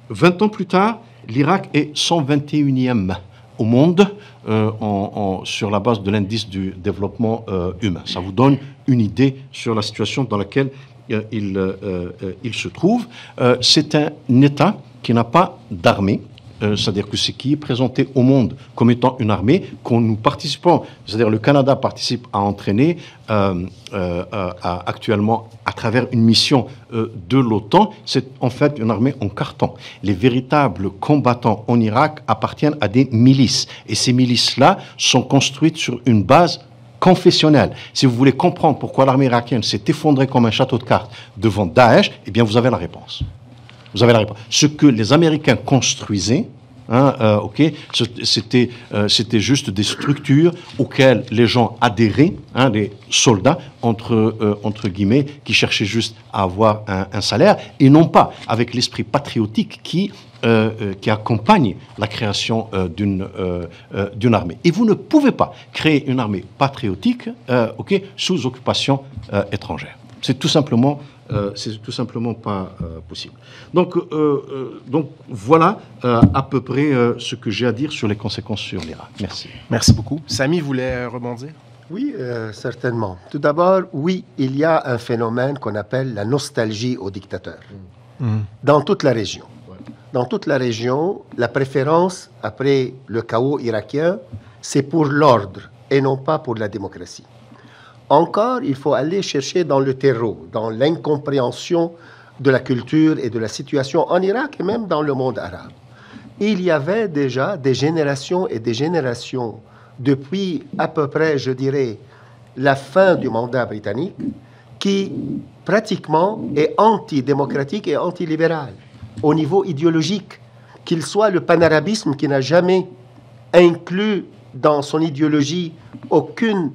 20 ans plus tard, l'Irak est 121e au monde sur la base de l'indice du développement humain. Ça vous donne une idée sur la situation dans laquelle il se trouve. C'est un État qui n'a pas d'armée. C'est-à-dire que ce qui est présenté au monde comme étant une armée, qu'on nous participons, c'est-à-dire le Canada participe à entraîner actuellement à travers une mission de l'OTAN, c'est en fait une armée en carton. Les véritables combattants en Irak appartiennent à des milices. Et ces milices-là sont construites sur une base confessionnelle. Si vous voulez comprendre pourquoi l'armée irakienne s'est effondrée comme un château de cartes devant Daesh, eh bien vous avez la réponse. Vous avez la réponse. Ce que les Américains construisaient, c'était juste des structures auxquelles les gens adhéraient, des soldats, entre guillemets, qui cherchaient juste à avoir un salaire, et non pas avec l'esprit patriotique qui accompagne la création d'une armée. Et vous ne pouvez pas créer une armée patriotique sous occupation étrangère. C'est tout simplement pas possible. Donc voilà à peu près ce que j'ai à dire sur les conséquences sur l'Irak. Merci. Merci beaucoup. Samy voulait rebondir? Oui, certainement. Tout d'abord, oui, il y a un phénomène qu'on appelle la nostalgie aux dictateurs. Dans toute la région. Dans toute la région, la préférence, après le chaos irakien, c'est pour l'ordre et non pas pour la démocratie. Encore, il faut aller chercher dans le terreau, dans l'incompréhension de la culture et de la situation en Irak et même dans le monde arabe. Il y avait déjà des générations et des générations depuis à peu près, je dirais, la fin du mandat britannique qui pratiquement est antidémocratique et antilibéral au niveau idéologique, qu'il soit le panarabisme qui n'a jamais inclus dans son idéologie aucune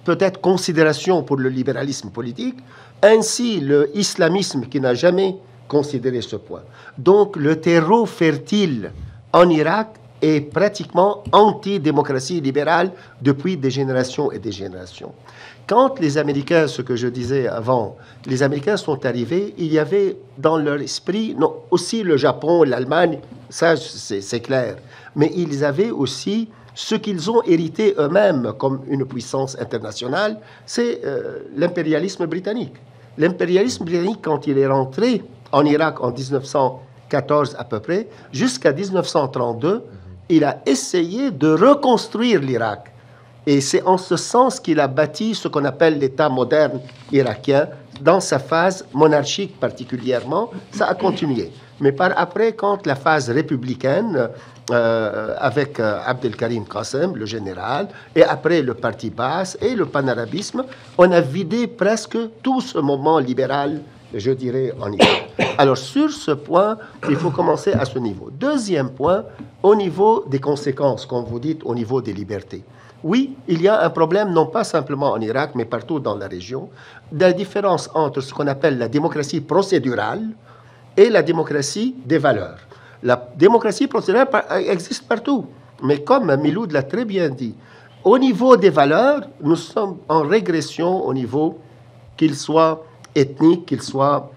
peut-être considération pour le libéralisme politique, ainsi le islamisme qui n'a jamais considéré ce point. Donc le terreau fertile en Irak est pratiquement anti-démocratie libérale depuis des générations et des générations. Quand les Américains, ce que je disais avant, les Américains sont arrivés, il y avait dans leur esprit, non, aussi le Japon, l'Allemagne, ça c'est clair, mais ils avaient aussi ce qu'ils ont hérité eux-mêmes comme une puissance internationale, c'est l'impérialisme britannique. L'impérialisme britannique, quand il est rentré en Irak en 1914 à peu près, jusqu'à 1932, il a essayé de reconstruire l'Irak. Et c'est en ce sens qu'il a bâti ce qu'on appelle l'État moderne irakien, dans sa phase monarchique particulièrement. Ça a continué. Mais par après, quand la phase républicaine, avec Abdelkarim Qassem, le général, et après le parti Baas et le panarabisme, on a vidé presque tout ce moment libéral, je dirais, en Irak. Alors, sur ce point, il faut commencer à ce niveau. Deuxième point, au niveau des conséquences, comme vous dites, au niveau des libertés. Oui, il y a un problème, non pas simplement en Irak, mais partout dans la région, de la différence entre ce qu'on appelle la démocratie procédurale et la démocratie des valeurs. La démocratie procédurale existe partout, mais comme Miloud l'a très bien dit, au niveau des valeurs, nous sommes en régression au niveau qu'il soit ethnique, qu'il soit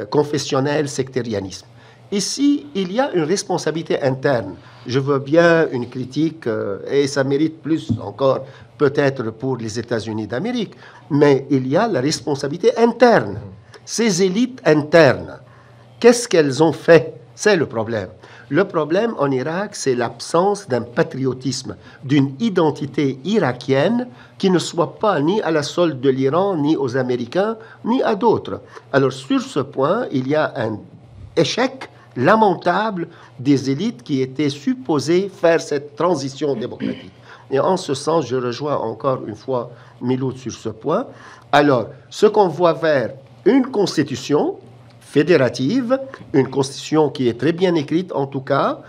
confessionnel, sectarianisme. Ici, il y a une responsabilité interne. Je veux bien une critique, et ça mérite plus encore peut-être pour les États-Unis d'Amérique, mais il y a la responsabilité interne. Ces élites internes, qu'est-ce qu'elles ont fait? C'est le problème. Le problème en Irak, c'est l'absence d'un patriotisme, d'une identité irakienne qui ne soit pas ni à la solde de l'Iran, ni aux Américains, ni à d'autres. Alors sur ce point, il y a un échec lamentable des élites qui étaient supposées faire cette transition démocratique. Et en ce sens, je rejoins encore une fois Miloud sur ce point. Alors, ce qu'on voit vers une constitution fédérative, une constitution qui est très bien écrite en tout cas,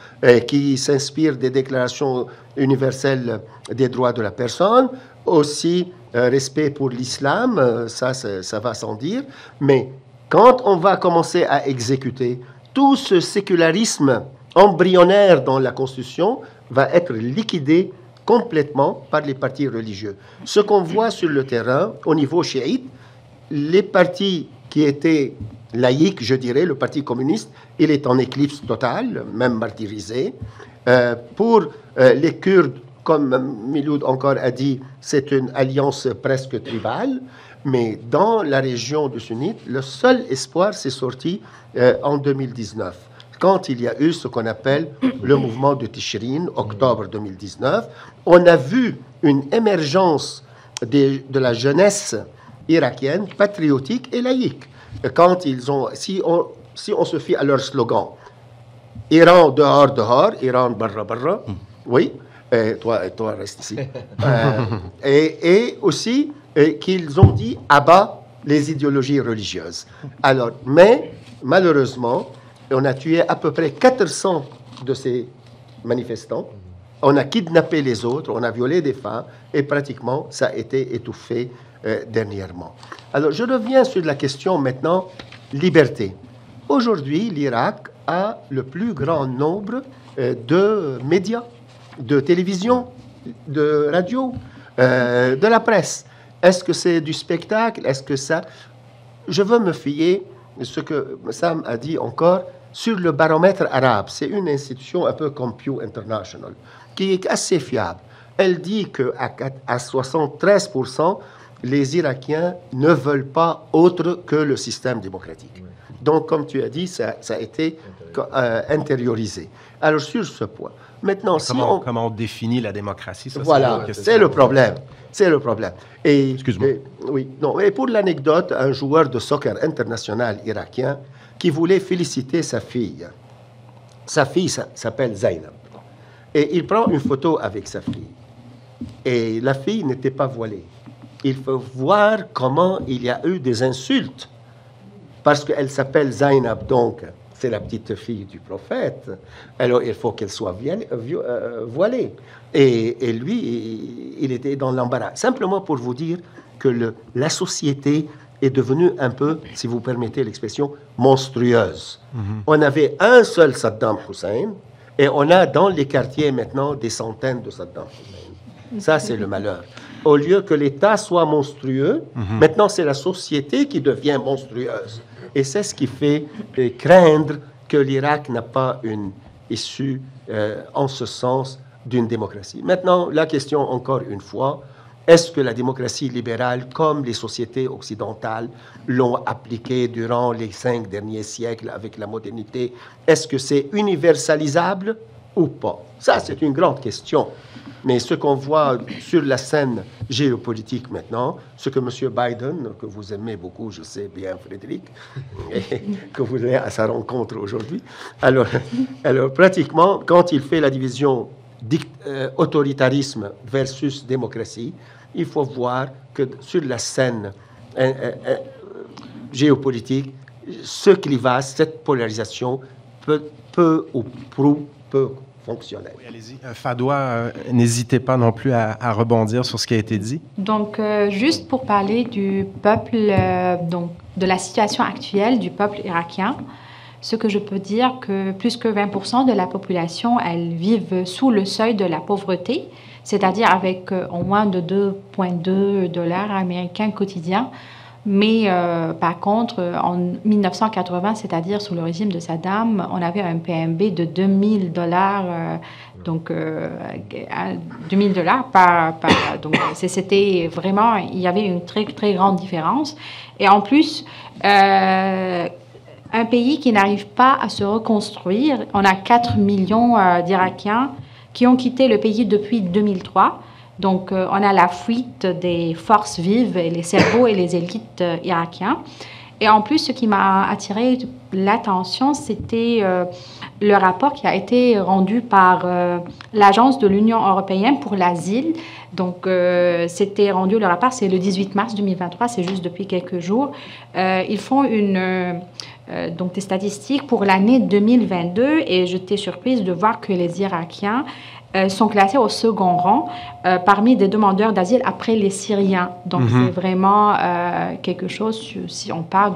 qui s'inspire des déclarations universelles des droits de la personne, aussi respect pour l'islam, ça va sans dire, mais quand on va commencer à exécuter, tout ce sécularisme embryonnaire dans la Constitution va être liquidé complètement par les partis religieux. Ce qu'on voit sur le terrain, au niveau chiite, les partis qui étaient laïques, je dirais, le Parti communiste, il est en éclipse totale, même martyrisé. Pour les Kurdes, comme Miloud encore a dit, c'est une alliance presque tribale. Mais dans la région du Sunnite, le seul espoir s'est sorti en 2019, quand il y a eu ce qu'on appelle le mouvement de Tishrin, octobre 2019. On a vu une émergence de la jeunesse irakienne, patriotique et laïque. Quand ils ont, si on se fie à leur slogan, Iran dehors, dehors, Iran barra, barra, oui, toi reste ici. Et aussi qu'ils ont dit abat les idéologies religieuses. Alors, mais malheureusement, on a tué à peu près 400 de ces manifestants. On a kidnappé les autres, on a violé des femmes et pratiquement ça a été étouffé dernièrement. Alors, je reviens sur la question maintenant liberté. Aujourd'hui, l'Irak a le plus grand nombre de médias, de télévision, de radio, de la presse. Est-ce que c'est du spectacle? Est-ce que ça... Je veux me fier, ce que Sam a dit encore, sur le baromètre arabe. C'est une institution un peu comme Pew International, qui est assez fiable. Elle dit qu'à 73%, les Irakiens ne veulent pas autre que le système démocratique. Donc, comme tu as dit, ça a été intériorisé. Alors, sur ce point, maintenant, comment on définit la démocratie? Ça, voilà, c'est le problème. C'est le problème. Excuse-moi. Oui, non. Et pour l'anecdote, un joueur de soccer international irakien qui voulait féliciter sa fille. Sa fille s'appelle Zainab. Et il prend une photo avec sa fille. Et la fille n'était pas voilée. Il faut voir comment il y a eu des insultes. Parce qu'elle s'appelle Zainab, donc c'est la petite fille du prophète. Alors il faut qu'elle soit voilée. Et lui, il était dans l'embarras. Simplement pour vous dire que la société est devenue un peu, si vous permettez l'expression, monstrueuse. On avait un seul Saddam Hussein et on a dans les quartiers maintenant des centaines de Saddam Hussein. Ça, c'est le malheur. Au lieu que l'État soit monstrueux, maintenant c'est la société qui devient monstrueuse. Et c'est ce qui fait craindre que l'Irak n'a pas une issue en ce sens d'une démocratie. Maintenant, la question, encore une fois, est-ce que la démocratie libérale, comme les sociétés occidentales l'ont appliquée durant les 5 derniers siècles avec la modernité, est-ce que c'est universalisable ou pas? Ça, c'est une grande question. Mais ce qu'on voit sur la scène géopolitique maintenant, ce que M. Biden, que vous aimez beaucoup, je sais bien, Frédéric, et que vous allez à sa rencontre aujourd'hui, alors pratiquement, quand il fait la division autoritarisme versus démocratie, il faut voir que sur la scène géopolitique, ce clivage, cette polarisation peut ou prou peu fonctionner. Oui, allez-y. Fadoua, n'hésitez pas non plus à rebondir sur ce qui a été dit. Donc, juste pour parler du peuple, donc de la situation actuelle du peuple irakien, ce que je peux dire que plus que 20% de la population, elles vivent sous le seuil de la pauvreté, c'est-à-dire avec au moins de 2,2 $ américains quotidiens. Mais par contre, en 1980, c'est-à-dire sous le régime de Saddam, on avait un PNB de $2 000, donc $2 000 donc c'était vraiment, il y avait une très très grande différence. Et en plus, un pays qui n'arrive pas à se reconstruire, on a 4 millions d'Irakiens qui ont quitté le pays depuis 2003. Donc, on a la fuite des forces vives et les cerveaux et les élites irakiens. Et en plus, ce qui m'a attiré l'attention, c'était le rapport qui a été rendu par l'Agence de l'Union européenne pour l'asile. Donc, c'était rendu, le rapport, c'est le 18 mars 2023, c'est juste depuis quelques jours. Ils font donc des statistiques pour l'année 2022 et j'étais surprise de voir que les Irakiens sont classés au second rang parmi des demandeurs d'asile après les Syriens. Donc, c'est vraiment quelque chose, si on parle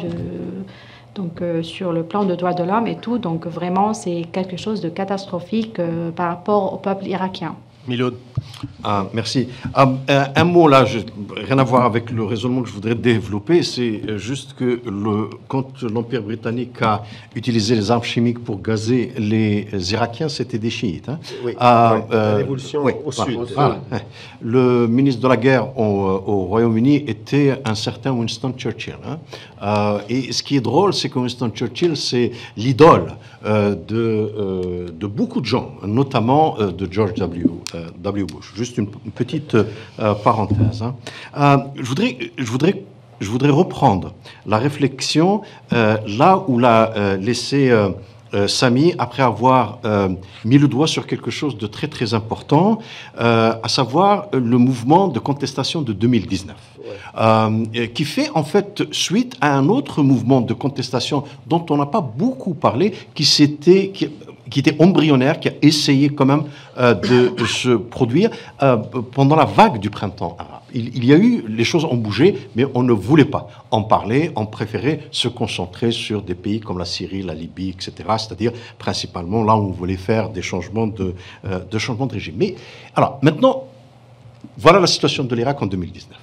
sur le plan de droits de l'homme et tout, donc vraiment, c'est quelque chose de catastrophique par rapport au peuple irakien. Miloud. Merci. Un mot là, rien à voir avec le raisonnement que je voudrais développer, c'est juste que quand l'Empire britannique a utilisé les armes chimiques pour gazer les Irakiens, c'était des chiites. Hein. Oui, la révolution au sud. Voilà. Le ministre de la guerre au Royaume-Uni était un certain Winston Churchill. Hein. Et ce qui est drôle, c'est que Winston Churchill, c'est l'idole de beaucoup de gens, notamment de George W. Bush. Juste une petite parenthèse. Hein. Je voudrais reprendre la réflexion là où l'a laissé Samy après avoir mis le doigt sur quelque chose de très très important, à savoir le mouvement de contestation de 2019. Qui fait en fait suite à un autre mouvement de contestation dont on n'a pas beaucoup parlé, qui était embryonnaire, qui a essayé quand même de se produire pendant la vague du printemps arabe. Il y a eu, les choses ont bougé, mais on ne voulait pas en parler, on préférait se concentrer sur des pays comme la Syrie, la Libye, etc., c'est-à-dire principalement là où on voulait faire des changements de régime. Mais alors, maintenant, voilà la situation de l'Irak en 2019.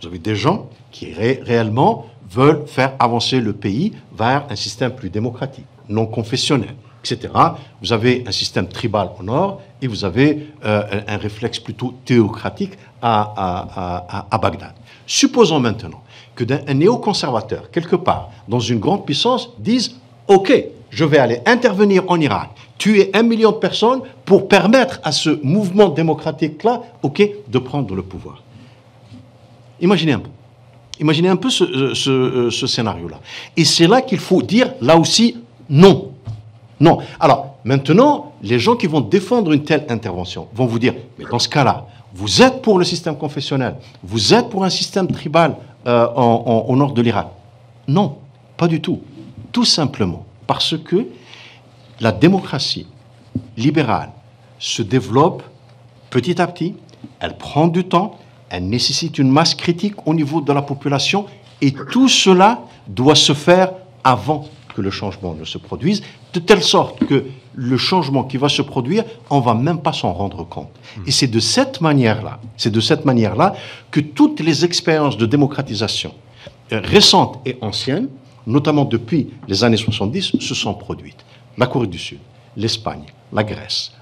Vous avez des gens qui réellement veulent faire avancer le pays vers un système plus démocratique, non confessionnel, etc. Vous avez un système tribal au nord et vous avez un réflexe plutôt théocratique à Bagdad. Supposons maintenant qu'un néoconservateur, quelque part, dans une grande puissance, dise « Ok, je vais aller intervenir en Irak, tuer 1 million de personnes pour permettre à ce mouvement démocratique-là, ok, de prendre le pouvoir. » Imaginez un peu. Imaginez un peu ce scénario-là. Et c'est là qu'il faut dire, là aussi, non. Non. Alors, maintenant, les gens qui vont défendre une telle intervention vont vous dire, mais dans ce cas-là, vous êtes pour le système confessionnel, vous êtes pour un système tribal au nord de l'Irak. Non, pas du tout. Tout simplement parce que la démocratie libérale se développe petit à petit, elle prend du temps, elle nécessite une masse critique au niveau de la population et tout cela doit se faire avant que le changement ne se produise, de telle sorte que le changement qui va se produire, on ne va même pas s'en rendre compte. Et c'est de cette manière-là que toutes les expériences de démocratisation récentes et anciennes, notamment depuis les années 70, se sont produites. La Corée du Sud, l'Espagne, la Grèce,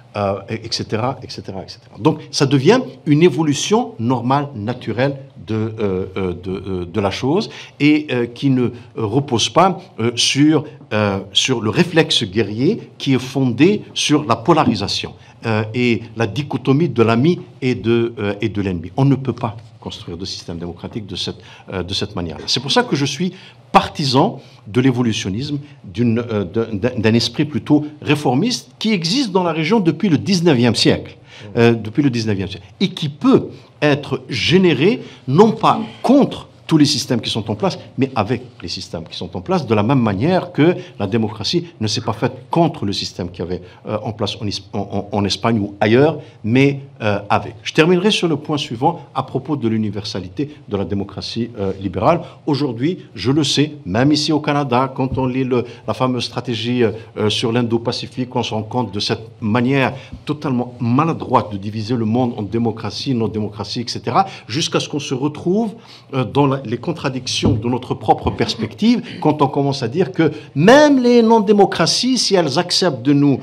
etc., etc., etc. Donc, ça devient une évolution normale, naturelle de la chose et qui ne repose pas sur le réflexe guerrier qui est fondé sur la polarisation. et la dichotomie de l'ami et de l'ennemi. On ne peut pas construire de système démocratique de cette manière-là. C'est pour ça que je suis partisan de l'évolutionnisme, d'un esprit plutôt réformiste qui existe dans la région depuis le 19e siècle. Et qui peut être généré non pas contre tous les systèmes qui sont en place, mais avec les systèmes qui sont en place, de la même manière que la démocratie ne s'est pas faite contre le système qui avait en place en Espagne ou ailleurs, mais avec. Je terminerai sur le point suivant à propos de l'universalité de la démocratie libérale. Aujourd'hui, je le sais, même ici au Canada, quand on lit la fameuse stratégie sur l'Indo-Pacifique, on se rend compte de cette manière totalement maladroite de diviser le monde en démocratie, non-démocratie, etc., jusqu'à ce qu'on se retrouve dans les contradictions de notre propre perspective quand on commence à dire que même les non-démocraties, si elles acceptent de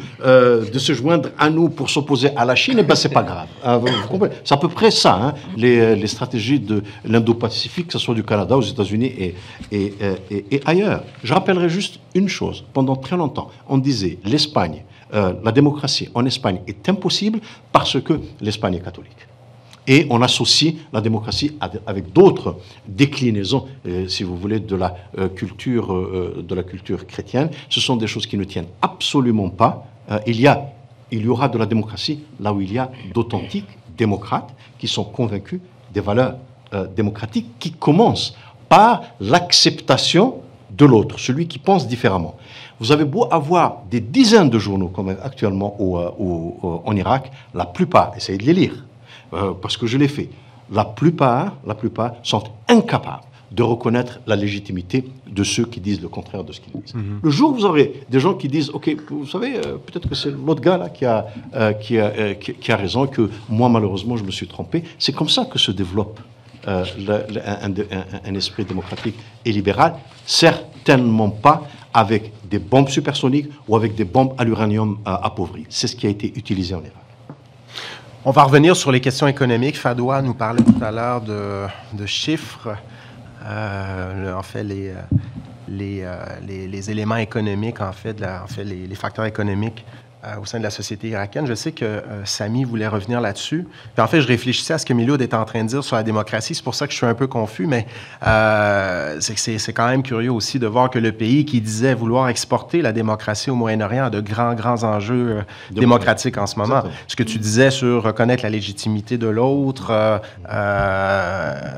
se joindre à nous pour s'opposer à la Chine, eh ben c'est pas grave. Vous comprenez ? C'est à peu près ça, hein, les stratégies de l'Indo-Pacifique, que ce soit du Canada, aux États-Unis et ailleurs. Je rappellerai juste une chose. Pendant très longtemps, on disait l'Espagne, la démocratie en Espagne est impossible parce que l'Espagne est catholique. Et on associe la démocratie avec d'autres déclinaisons, si vous voulez, de la culture chrétienne. Ce sont des choses qui ne tiennent absolument pas. Il y aura de la démocratie là où il y a d'authentiques démocrates qui sont convaincus des valeurs démocratiques qui commencent par l'acceptation de l'autre, celui qui pense différemment. Vous avez beau avoir des dizaines de journaux, comme actuellement en Irak, la plupart, essayez de les lire, parce que je l'ai fait, la plupart sont incapables de reconnaître la légitimité de ceux qui disent le contraire de ce qu'ils disent. Le jour où vous aurez des gens qui disent « Ok, vous savez, peut-être que c'est l'autre gars là qui a raison, que moi, malheureusement, je me suis trompé », c'est comme ça que se développe un esprit démocratique et libéral, certainement pas avec des bombes supersoniques ou avec des bombes à l'uranium appauvri. C'est ce qui a été utilisé en Irak. On va revenir sur les questions économiques. Fadoua nous parlait tout à l'heure de chiffres. En fait, les éléments économiques, en fait, les facteurs économiques au sein de la société irakienne. Je sais que Samy voulait revenir là-dessus. Puis en fait, je réfléchissais à ce que Miloud était en train de dire sur la démocratie. C'est pour ça que je suis un peu confus, mais c'est quand même curieux aussi de voir que le pays qui disait vouloir exporter la démocratie au Moyen-Orient a de grands enjeux démocratiques en ce moment. Exactement. Ce que tu disais sur reconnaître la légitimité de l'autre,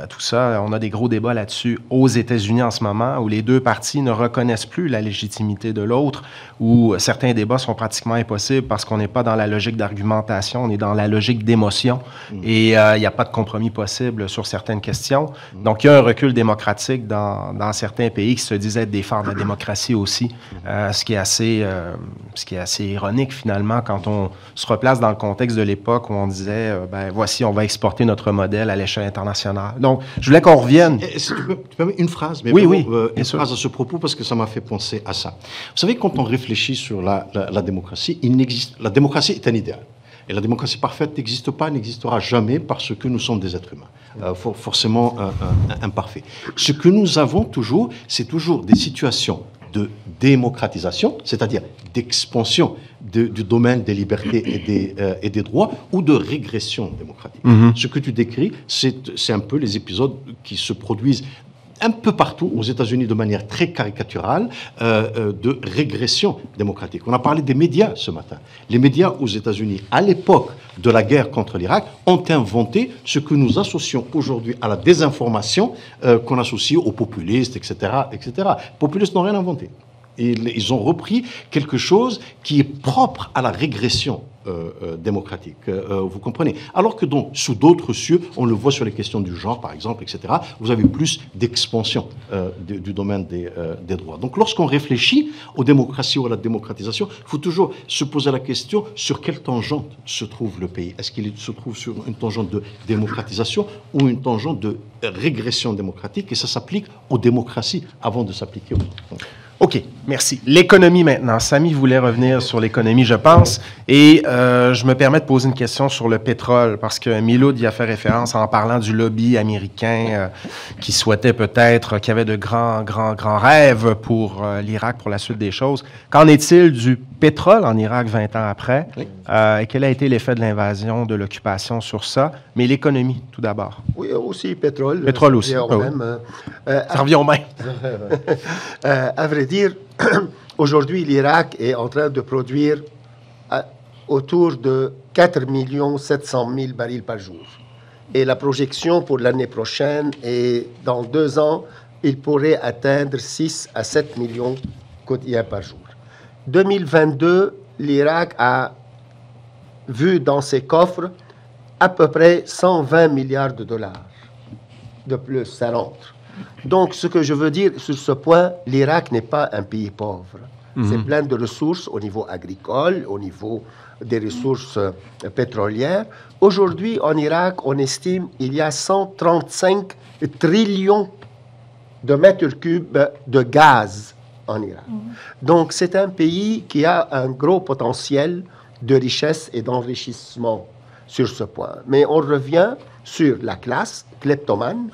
tout ça, on a des gros débats là-dessus aux États-Unis en ce moment, où les deux parties ne reconnaissent plus la légitimité de l'autre, où certains débats sont pratiquement impossibles parce qu'on n'est pas dans la logique d'argumentation, on est dans la logique d'émotion et il n'y a pas de compromis possible sur certaines questions. Donc, il y a un recul démocratique dans certains pays qui se disaient être des phares de la démocratie aussi, ce qui est assez ironique finalement quand on se replace dans le contexte de l'époque où on disait voici, on va exporter notre modèle à l'échelle internationale. Donc, je voulais qu'on revienne. Si tu peux une phrase, mais oui, une phrase à ce propos parce que ça m'a fait penser à ça. Vous savez, quand on réfléchit sur la démocratie, la démocratie est un idéal. Et la démocratie parfaite n'existe pas, n'existera jamais parce que nous sommes des êtres humains, forcément imparfaits. Ce que nous avons toujours, c'est toujours des situations de démocratisation, c'est-à-dire d'expansion du domaine des libertés et des droits, ou de régression démocratique. Ce que tu décris, c'est un peu les épisodes qui se produisent un peu partout aux États-Unis de manière très caricaturale de régression démocratique. On a parlé des médias ce matin. Les médias aux États-Unis, à l'époque de la guerre contre l'Irak, ont inventé ce que nous associons aujourd'hui à la désinformation qu'on associe aux populistes, etc., etc. Les populistes n'ont rien inventé. Ils ont repris quelque chose qui est propre à la régression démocratique, vous comprenez. Alors que donc, sous d'autres cieux, on le voit sur les questions du genre, par exemple, etc., vous avez plus d'expansion du domaine des droits. Donc, lorsqu'on réfléchit aux démocraties ou à la démocratisation, il faut toujours se poser la question sur quelle tangente se trouve le pays. Est-ce qu'il se trouve sur une tangente de démocratisation ou une tangente de régression démocratique? Et ça s'applique aux démocraties avant de s'appliquer aux autres. OK, merci. L'économie maintenant. Samy voulait revenir sur l'économie, je pense. Et je me permets de poser une question sur le pétrole, parce que Miloud y a fait référence en parlant du lobby américain qui souhaitait peut-être, qui avait de grands rêves pour l'Irak, pour la suite des choses. Qu'en est-il du pétrole en Irak 20 ans après. Oui. Et quel a été l'effet de l'invasion, de l'occupation sur ça? Mais l'économie, tout d'abord. Oui, aussi pétrole. Pétrole aussi, Ça oui. Ça revient au même. À vrai dire, aujourd'hui, l'Irak est en train de produire autour de 4 700 000 barils par jour. Et la projection pour l'année prochaine est, dans 2 ans, il pourrait atteindre 6 à 7 millions quotidiens par jour. 2022, l'Irak a vu dans ses coffres à peu près 120 milliards de dollars de plus, ça rentre. Donc, ce que je veux dire sur ce point, l'Irak n'est pas un pays pauvre. C'est plein de ressources au niveau agricole, au niveau des ressources pétrolières. Aujourd'hui, en Irak, on estime qu'il y a 135 trillions de mètres cubes de gaz en Irak. Donc, c'est un pays qui a un gros potentiel de richesse et d'enrichissement sur ce point. Mais on revient sur la classe kleptomane.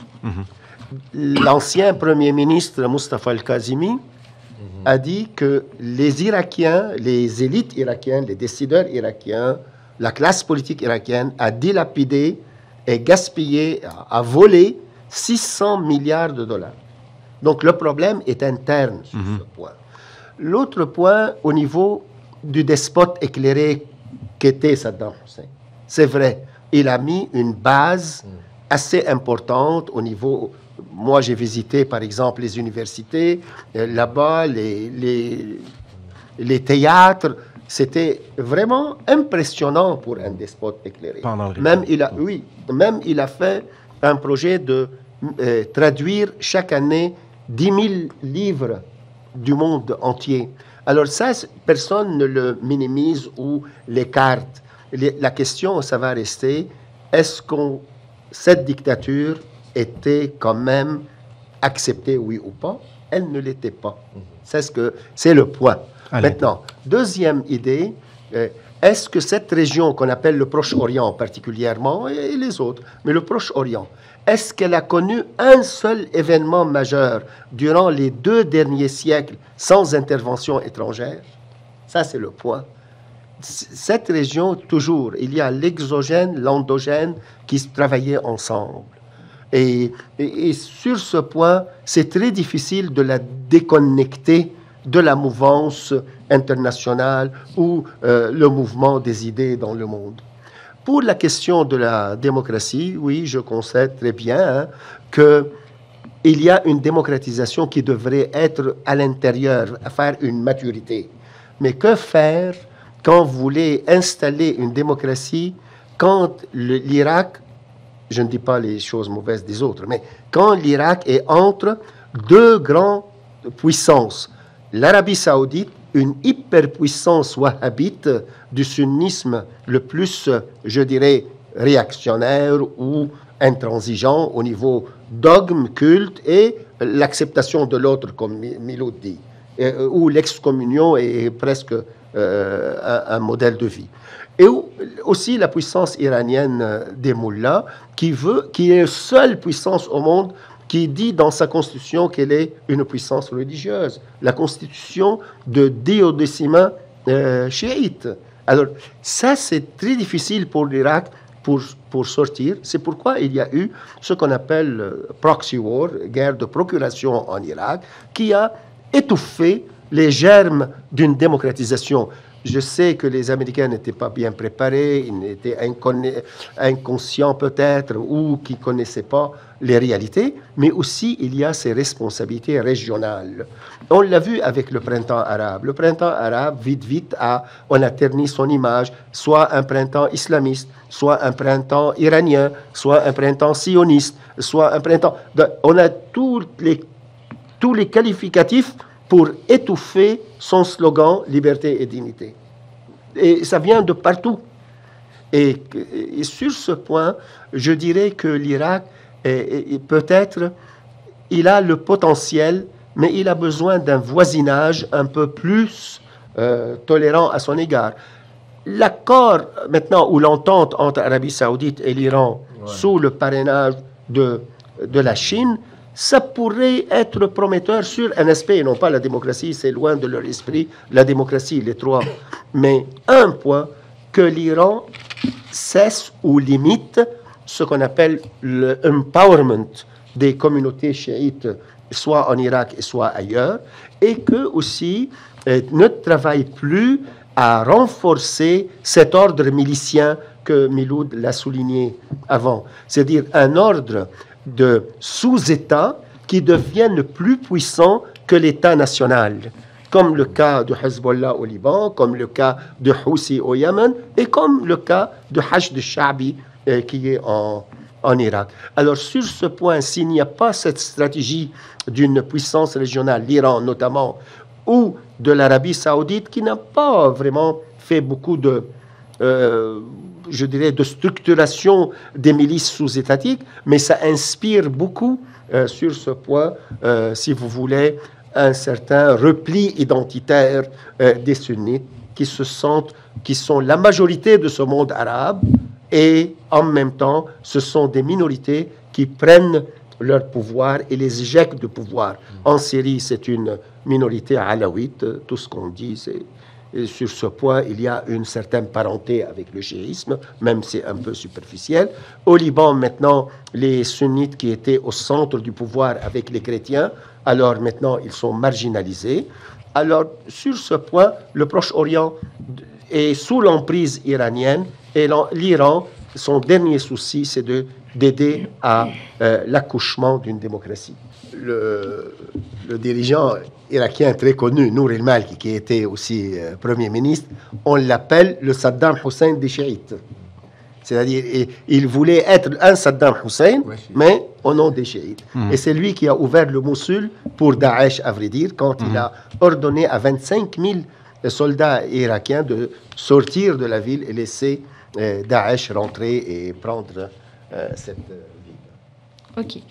L'ancien Premier ministre Mustafa al-Kazimi a dit que les Irakiens, les élites irakiennes, les décideurs irakiens, la classe politique irakienne a dilapidé et gaspillé, a volé 600 milliards de dollars. Donc le problème est interne sur ce point. L'autre point, au niveau du despote éclairé qu'était Saddam Hussein, c'est vrai, il a mis une base assez importante au niveau... Moi, j'ai visité, par exemple, les universités, là-bas, les théâtres. C'était vraiment impressionnant pour un despote éclairé. Même il a fait un projet de traduire chaque année 10 000 livres du monde entier. Alors ça, personne ne le minimise ou l'écarte. La question, ça va rester, est-ce que cette dictature était quand même acceptée, oui ou pas? Elle ne l'était pas. C'est le point. Maintenant, deuxième idée, est-ce que cette région qu'on appelle le Proche-Orient particulièrement, et les autres, mais le Proche-Orient, est-ce qu'elle a connu un seul événement majeur durant les 2 derniers siècles sans intervention étrangère? Ça, c'est le point. Cette région, toujours, il y a l'exogène, l'endogène qui travaillaient ensemble. Et sur ce point, c'est très difficile de la déconnecter de la mouvance internationale ou le mouvement des idées dans le monde. Pour la question de la démocratie, oui, je concède très bien qu'il y a une démocratisation qui devrait être à l'intérieur, à faire une maturité. Mais que faire quand vous voulez installer une démocratie, quand l'Irak, je ne dis pas les choses mauvaises des autres, mais quand l'Irak est entre 2 grandes puissances, l'Arabie saoudite, une hyperpuissance wahhabite du sunnisme le plus, je dirais, réactionnaire ou intransigeant au niveau dogme, culte et l'acceptation de l'autre, comme Miloud dit, où l'excommunion est presque un modèle de vie. Et aussi la puissance iranienne des Moullas, qui est la seule puissance au monde qui dit dans sa constitution qu'elle est une puissance religieuse. La constitution de Déodécima chiite. Alors, ça, c'est très difficile pour l'Irak pour sortir. C'est pourquoi il y a eu ce qu'on appelle proxy war, guerre de procuration en Irak, qui a étouffé les germes d'une démocratisation. Je sais que les Américains n'étaient pas bien préparés, ils étaient inconscients peut-être, ou qui ne connaissaient pas les réalités, mais aussi il y a ces responsabilités régionales. On l'a vu avec le printemps arabe. Le printemps arabe, vite, on a terni son image, soit un printemps islamiste, soit un printemps iranien, soit un printemps sioniste, soit un printemps... On a tous les qualificatifs pour étouffer son slogan « Liberté et dignité ». Et ça vient de partout. Et sur ce point, je dirais que l'Irak, peut-être, il a le potentiel, mais il a besoin d'un voisinage un peu plus tolérant à son égard. L'accord, maintenant, ou l'entente entre l'Arabie saoudite et l'Iran, sous le parrainage de la Chine, ça pourrait être prometteur sur un aspect, et non pas la démocratie, c'est loin de leur esprit, la démocratie, les trois. Mais un point, que l'Iran cesse ou limite ce qu'on appelle l'empowerment des communautés chiites, soit en Irak et soit ailleurs, et que aussi ne travaille plus à renforcer cet ordre milicien que Miloud l'a souligné avant, c'est-à-dire un ordre de sous-États qui deviennent plus puissants que l'État national, comme le cas de Hezbollah au Liban, comme le cas de Houthi au Yémen, et comme le cas de Hashd al-Sha'bi qui est en Irak. Alors sur ce point, s'il n'y a pas cette stratégie d'une puissance régionale, l'Iran notamment, ou de l'Arabie saoudite, qui n'a pas vraiment fait beaucoup de, je dirais, de structuration des milices sous-étatiques, mais ça inspire beaucoup sur ce point, si vous voulez, un certain repli identitaire des sunnites qui se sentent, qui sont la majorité de ce monde arabe, et en même temps, ce sont des minorités qui prennent leur pouvoir et les éjectent de pouvoir. En Syrie, c'est une minorité alaouite, tout ce qu'on dit, c'est... Et sur ce point, il y a une certaine parenté avec le chiisme, même si c'est un peu superficiel. Au Liban, maintenant, les sunnites qui étaient au centre du pouvoir avec les chrétiens, alors maintenant, ils sont marginalisés. Alors, sur ce point, le Proche-Orient est sous l'emprise iranienne et l'Iran, son dernier souci, c'est d'aider à l'accouchement d'une démocratie. Le dirigeant irakien très connu, Nour el-Maliki, qui était aussi Premier ministre, on l'appelle le Saddam Hussein des chiites. C'est-à-dire, il voulait être un Saddam Hussein, mais au nom des chiites. Et c'est lui qui a ouvert le Mossoul pour Daesh, à vrai dire, quand il a ordonné à 25 000 soldats irakiens de sortir de la ville et laisser Daesh rentrer et prendre cette ville. OK.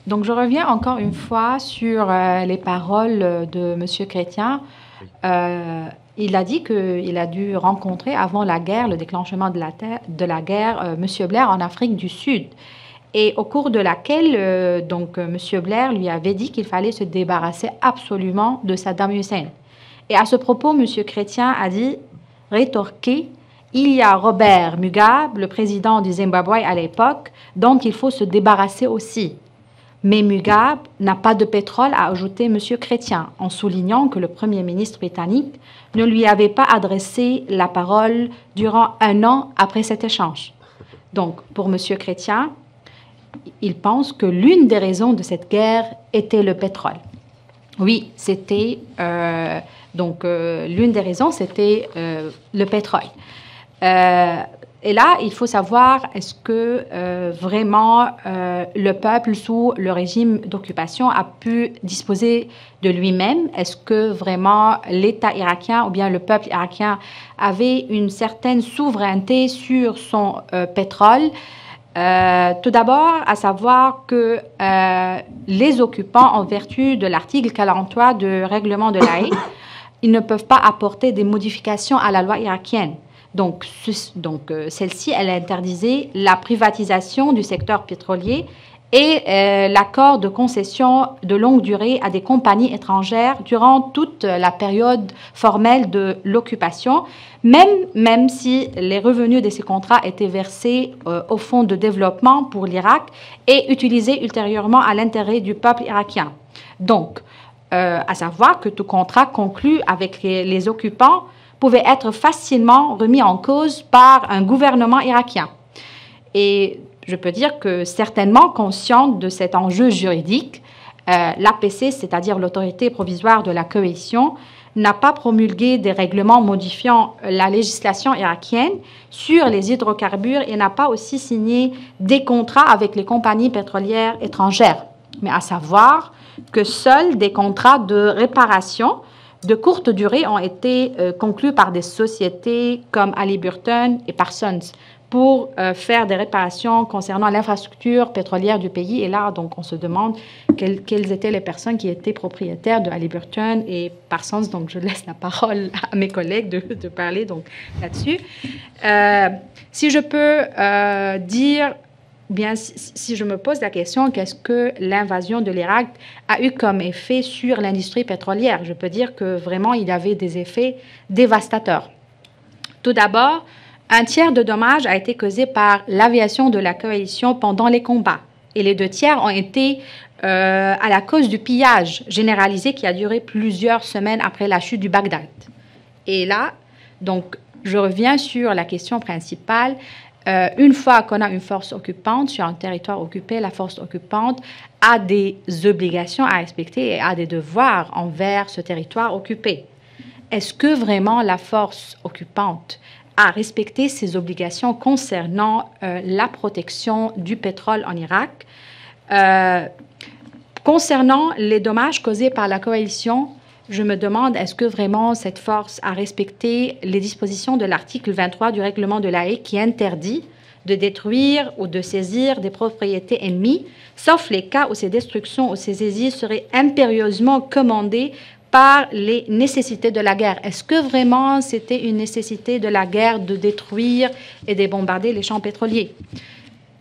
Donc, je reviens encore une fois sur les paroles de M. Chrétien. Il a dit qu'il a dû rencontrer avant la guerre, le déclenchement de la guerre, M. Blair en Afrique du Sud. Et au cours de laquelle, donc, M. Blair lui avait dit qu'il fallait se débarrasser absolument de Saddam Hussein. Et à ce propos, M. Chrétien a dit, rétorqué, il y a Robert Mugabe, le président du Zimbabwe à l'époque, dont il faut se débarrasser aussi. Mais Mugabe n'a pas de pétrole, a ajouté M. Chrétien, en soulignant que le Premier ministre britannique ne lui avait pas adressé la parole durant 1 an après cet échange. Donc, pour M. Chrétien, il pense que l'une des raisons de cette guerre était le pétrole. Oui, c'était... l'une des raisons, c'était le pétrole. Et là, il faut savoir, est-ce que vraiment le peuple sous le régime d'occupation a pu disposer de lui-même? Est-ce que vraiment l'État irakien ou bien le peuple irakien avait une certaine souveraineté sur son pétrole? Tout d'abord, à savoir que les occupants, en vertu de l'article 43 du règlement de l'Haye, ils ne peuvent pas apporter des modifications à la loi irakienne. Donc celle-ci, elle interdisait la privatisation du secteur pétrolier et l'accord de concession de longue durée à des compagnies étrangères durant toute la période formelle de l'occupation, même si les revenus de ces contrats étaient versés au fonds de développement pour l'Irak et utilisés ultérieurement à l'intérêt du peuple irakien. Donc, à savoir que tout contrat conclu avec les occupants pouvait être facilement remis en cause par un gouvernement irakien. Et je peux dire que certainement consciente de cet enjeu juridique, l'APC, c'est-à-dire l'autorité provisoire de la coalition, n'a pas promulgué des règlements modifiant la législation irakienne sur les hydrocarbures et n'a pas aussi signé des contrats avec les compagnies pétrolières étrangères. Mais à savoir que seuls des contrats de réparation de courte durée ont été conclus par des sociétés comme Halliburton et Parsons pour faire des réparations concernant l'infrastructure pétrolière du pays. Et là, donc, on se demande quelles étaient les personnes qui étaient propriétaires de Halliburton et Parsons. Donc, je laisse la parole à mes collègues de parler donc là-dessus. Si je peux dire bien, si je me pose la question, qu'est-ce que l'invasion de l'Irak a eu comme effet sur l'industrie pétrolière? Je peux dire que vraiment, il y avait des effets dévastateurs. Tout d'abord, un tiers de dommages a été causé par l'aviation de la coalition pendant les combats. Et les 2 tiers ont été à la cause du pillage généralisé qui a duré plusieurs semaines après la chute du Bagdad. Et là, donc, je reviens sur la question principale. Une fois qu'on a une force occupante sur un territoire occupé, la force occupante a des obligations à respecter et a des devoirs envers ce territoire occupé. Est-ce que vraiment la force occupante a respecté ses obligations concernant la protection du pétrole en Irak? Concernant les dommages causés par la coalition, je me demande, est-ce que vraiment cette force a respecté les dispositions de l'article 23 du règlement de l'Haye qui interdit de détruire ou de saisir des propriétés ennemies, sauf les cas où ces destructions ou ces saisies seraient impérieusement commandées par les nécessités de la guerre. Est-ce que vraiment c'était une nécessité de la guerre de détruire et de bombarder les champs pétroliers?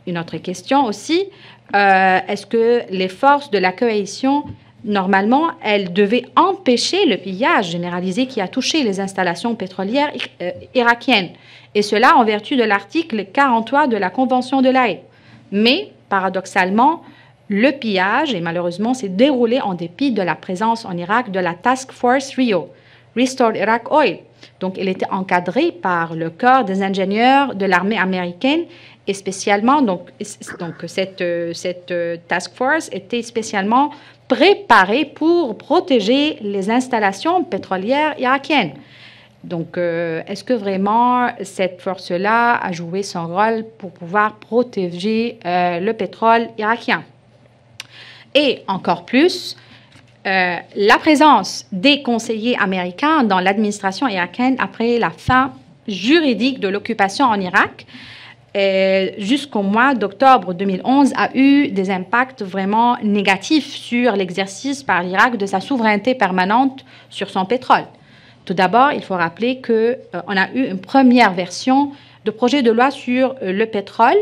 Une autre question aussi, est-ce que les forces de la coalition, normalement, elles devaient empêcher le pillage généralisé qui a touché les installations pétrolières irakiennes, et cela en vertu de l'article 43 de la Convention de l'Haye. Mais, paradoxalement, le pillage, et malheureusement, s'est déroulé en dépit de la présence en Irak de la Task Force Rio, Restored Iraq Oil. Donc, elle était encadrée par le corps des ingénieurs de l'armée américaine et spécialement, cette Task Force était spécialement préparée pour protéger les installations pétrolières irakiennes. Donc, est-ce que vraiment cette force-là a joué son rôle pour pouvoir protéger le pétrole irakien? Et encore plus, la présence des conseillers américains dans l'administration irakienne après la fin juridique de l'occupation en Irak jusqu'au mois d'octobre 2011 a eu des impacts vraiment négatifs sur l'exercice par l'Irak de sa souveraineté permanente sur son pétrole. Tout d'abord, il faut rappeler qu'on a eu une première version de projet de loi sur le pétrole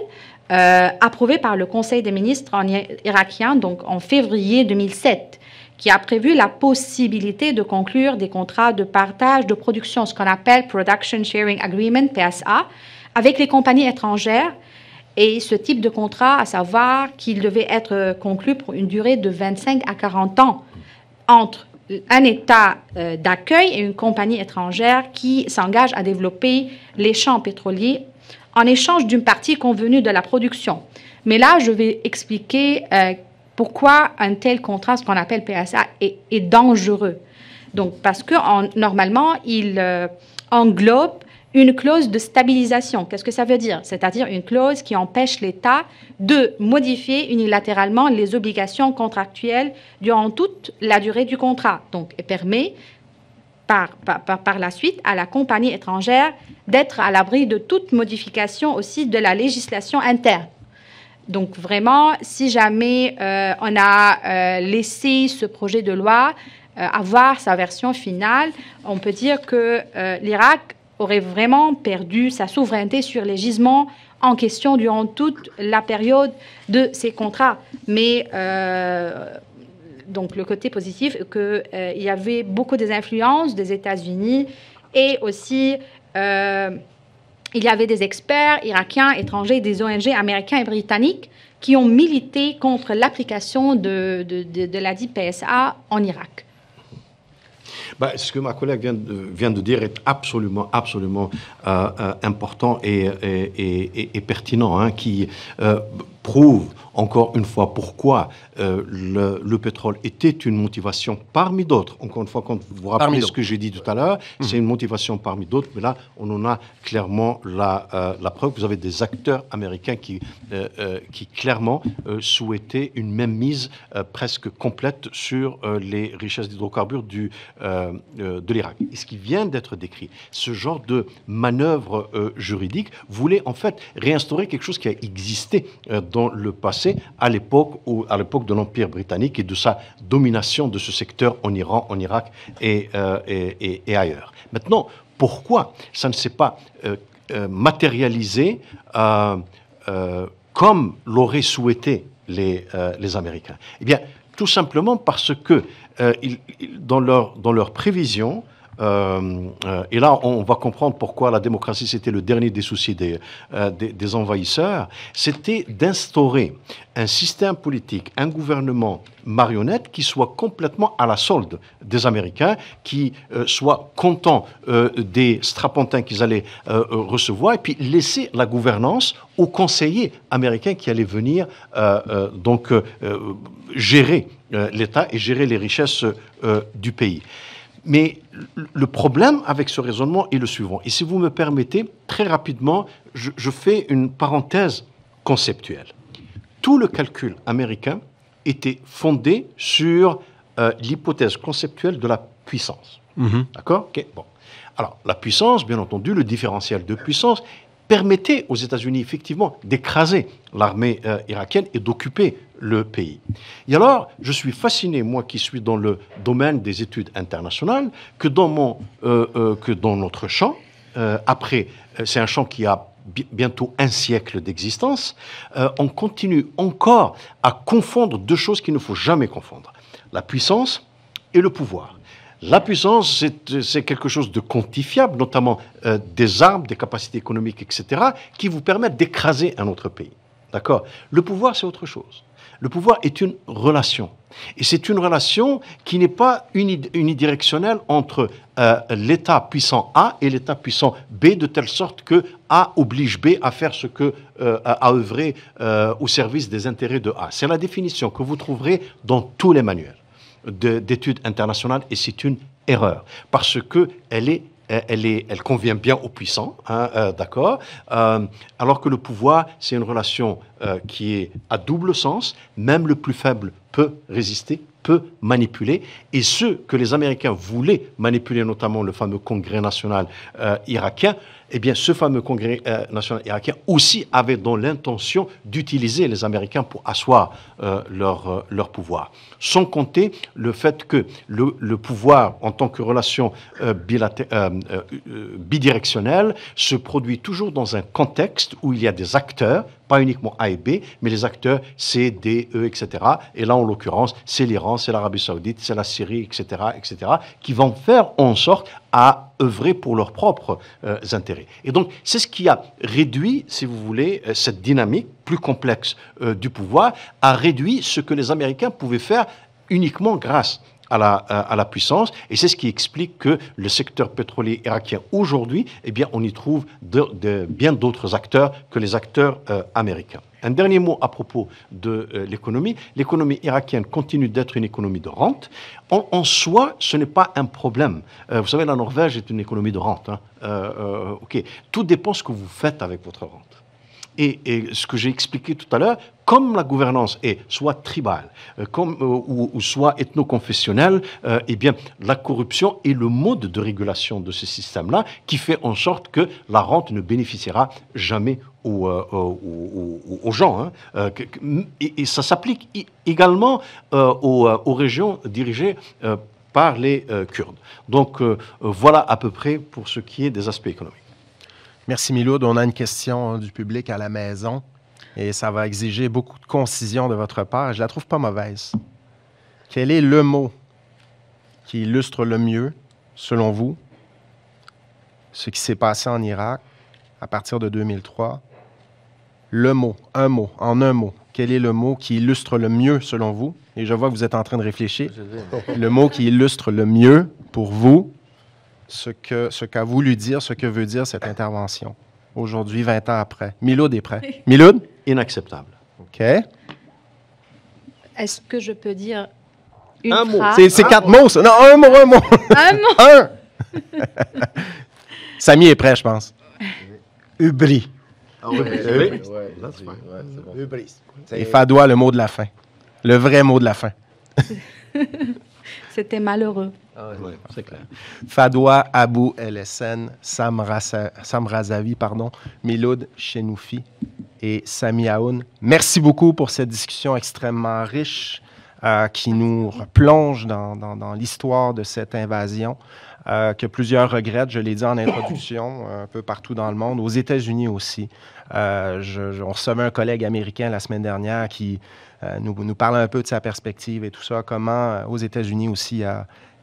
approuvé par le Conseil des ministres irakien, donc en février 2007, qui a prévu la possibilité de conclure des contrats de partage de production, ce qu'on appelle Production Sharing Agreement, PSA, avec les compagnies étrangères. Et ce type de contrat, à savoir qu'il devait être conclu pour une durée de 25 à 40 ans entre un État d'accueil et une compagnie étrangère qui s'engage à développer les champs pétroliers en échange d'une partie convenue de la production. Mais là, je vais expliquer pourquoi un tel contrat, ce qu'on appelle PSA, est dangereux. Donc, parce que normalement, il englobe une clause de stabilisation. Qu'est-ce que ça veut dire? C'est-à-dire une clause qui empêche l'État de modifier unilatéralement les obligations contractuelles durant toute la durée du contrat. Donc, elle permet par la suite à la compagnie étrangère d'être à l'abri de toute modification aussi de la législation interne. Donc, vraiment, si jamais on a laissé ce projet de loi avoir sa version finale, on peut dire que l'Irak aurait vraiment perdu sa souveraineté sur les gisements en question durant toute la période de ces contrats. Mais donc le côté positif est qu'il y avait beaucoup des influences des États-Unis et aussi il y avait des experts irakiens, étrangers, des ONG américains et britanniques qui ont milité contre l'application de la dite PSA en Irak. Ce que ma collègue vient de dire est absolument important et pertinent, hein, qui prouve encore une fois pourquoi le pétrole était une motivation parmi d'autres. Encore une fois, quand vous vous rappelez ce que j'ai dit tout à l'heure, c'est une motivation parmi d'autres, mais là, on en a clairement la preuve. Vous avez des acteurs américains qui clairement souhaitaient une même mise presque complète sur les richesses d'hydrocarbures de l'Irak. Et ce qui vient d'être décrit, ce genre de manœuvre juridique voulait en fait réinstaurer quelque chose qui a existé dans le passé, à l'époque de l'Empire britannique et de sa domination de ce secteur en Iran, en Irak et ailleurs. Maintenant, pourquoi ça ne s'est pas matérialisé comme l'auraient souhaité les Américains? Eh bien, tout simplement parce que dans leur prévision, et là, on va comprendre pourquoi la démocratie, c'était le dernier des soucis des envahisseurs, c'était d'instaurer un système politique, un gouvernement marionnette qui soit complètement à la solde des Américains, qui soit content des strapontins qu'ils allaient recevoir, et puis laisser la gouvernance aux conseillers américains qui allaient venir gérer l'État et gérer les richesses du pays. Mais le problème avec ce raisonnement est le suivant. Et si vous me permettez, très rapidement, je fais une parenthèse conceptuelle. Tout le calcul américain était fondé sur l'hypothèse conceptuelle de la puissance. D'accord? Okay, bon. Alors, la puissance, bien entendu, le différentiel de puissance permettait aux États-Unis, effectivement, d'écraser l'armée irakienne et d'occuper le pays. Et alors, je suis fasciné, moi qui suis dans le domaine des études internationales, que dans notre champ, c'est un champ qui a bientôt un siècle d'existence, on continue encore à confondre deux choses qu'il ne faut jamais confondre: la puissance et le pouvoir. La puissance, c'est quelque chose de quantifiable, notamment des armes, des capacités économiques, etc., qui vous permettent d'écraser un autre pays. D'accord? Le pouvoir, c'est autre chose. Le pouvoir est une relation. Et c'est une relation qui n'est pas unidirectionnelle entre l'État puissant A et l'État puissant B, de telle sorte que A oblige B à faire à œuvrer au service des intérêts de A. C'est la définition que vous trouverez dans tous les manuels d'études internationales, et c'est une erreur, parce qu'elle convient bien aux puissants, d'accord, alors que le pouvoir, c'est une relation qui est à double sens. Même le plus faible peut résister, peut manipuler, et ceux que les Américains voulaient manipuler, notamment le fameux Congrès national irakien, eh bien, ce fameux Congrès national irakien aussi avait dans l'intention d'utiliser les Américains pour asseoir leur pouvoir. Sans compter le fait que le pouvoir, en tant que relation bidirectionnelle, se produit toujours dans un contexte où il y a des acteurs, pas uniquement A et B, mais les acteurs C, D, E, etc. Et là, en l'occurrence, c'est l'Iran, c'est l'Arabie Saoudite, c'est la Syrie, etc., qui vont faire en sorte à œuvrer pour leurs propres intérêts. Et donc, c'est ce qui a réduit, si vous voulez, cette dynamique plus complexe du pouvoir, a réduit ce que les Américains pouvaient faire uniquement grâce à la puissance, et c'est ce qui explique que le secteur pétrolier irakien aujourd'hui, eh bien, on y trouve bien d'autres acteurs que les acteurs américains. Un dernier mot à propos de l'économie. L'économie irakienne continue d'être une économie de rente. En soi, ce n'est pas un problème. Vous savez, la Norvège est une économie de rente. Ok. Tout dépend de ce que vous faites avec votre rente. Et ce que j'ai expliqué tout à l'heure, comme la gouvernance est soit tribale ou soit ethno-confessionnelle, eh bien, la corruption est le mode de régulation de ce système-là qui fait en sorte que la rente ne bénéficiera jamais aux gens. Et ça s'applique également aux régions dirigées par les Kurdes. Donc, voilà à peu près pour ce qui est des aspects économiques. Merci Miloud. On a une question du public à la maison et ça va exiger beaucoup de concision de votre part. Je la trouve pas mauvaise. Quel est le mot qui illustre le mieux, selon vous, ce qui s'est passé en Irak à partir de 2003? Le mot, en un mot. Quel est le mot qui illustre le mieux, selon vous? Et je vois que vous êtes en train de réfléchir. Le mot qui illustre le mieux, pour vous, ce qu'a voulu dire, ce que veut dire cette intervention, aujourd'hui, 20 ans après. Miloud est prêt. Miloud? Inacceptable. OK. Est-ce que je peux dire une Un mot. phrase? C'est 4 mots, ça. Non, un mot. Un mot. Un. Samy est prêt, je pense. Ubri. Ubri. Et Fadoua, le mot de la fin. Le vrai mot de la fin. C'était malheureux. Oui, c'est clair. Fadoua Abou El-Essen, Sam Razavi, Miloud Chenoufi et Sami Aoun. Merci beaucoup pour cette discussion extrêmement riche qui nous plonge dans l'histoire de cette invasion. que plusieurs regrettent, je l'ai dit en introduction, un peu partout dans le monde, aux États-Unis aussi. On recevait un collègue américain la semaine dernière qui nous parlait un peu de sa perspective et tout ça, comment aux États-Unis aussi,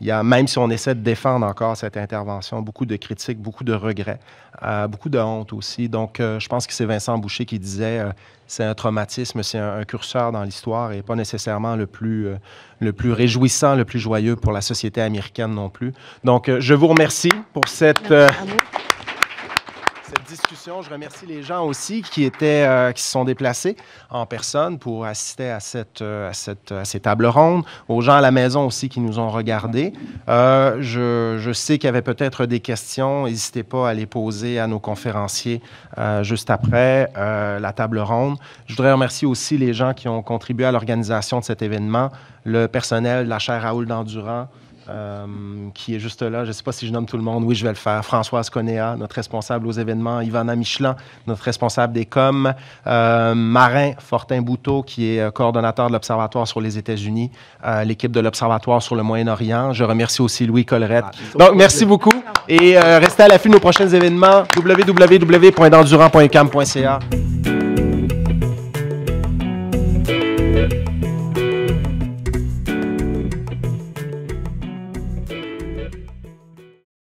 il y a, même si on essaie de défendre encore cette intervention, beaucoup de critiques, beaucoup de regrets, beaucoup de honte aussi. Donc, je pense que c'est Vincent Boucher qui disait c'est un traumatisme, c'est un curseur dans l'histoire et pas nécessairement le plus réjouissant, le plus joyeux pour la société américaine non plus. Donc, je vous remercie pour cette discussion. Je remercie les gens aussi qui se sont déplacés en personne pour assister à ces tables rondes, aux gens à la maison aussi qui nous ont regardés. Je sais qu'il y avait peut-être des questions. N'hésitez pas à les poser à nos conférenciers juste après la table ronde. Je voudrais remercier aussi les gens qui ont contribué à l'organisation de cet événement, le personnel de la chaire Raoul Dandurand, qui est juste là. Je ne sais pas si je nomme tout le monde. Oui, je vais le faire. Françoise Conéa, notre responsable aux événements. Ivana Michelin, notre responsable des coms. Marin Fortin-Bouteau, qui est coordonnateur de l'Observatoire sur les États-Unis. L'équipe de l'Observatoire sur le Moyen-Orient. Je remercie aussi Louis Collerette. Donc, merci beaucoup. Et restez à l'affût de nos prochains événements. www.dandurand.uqam.ca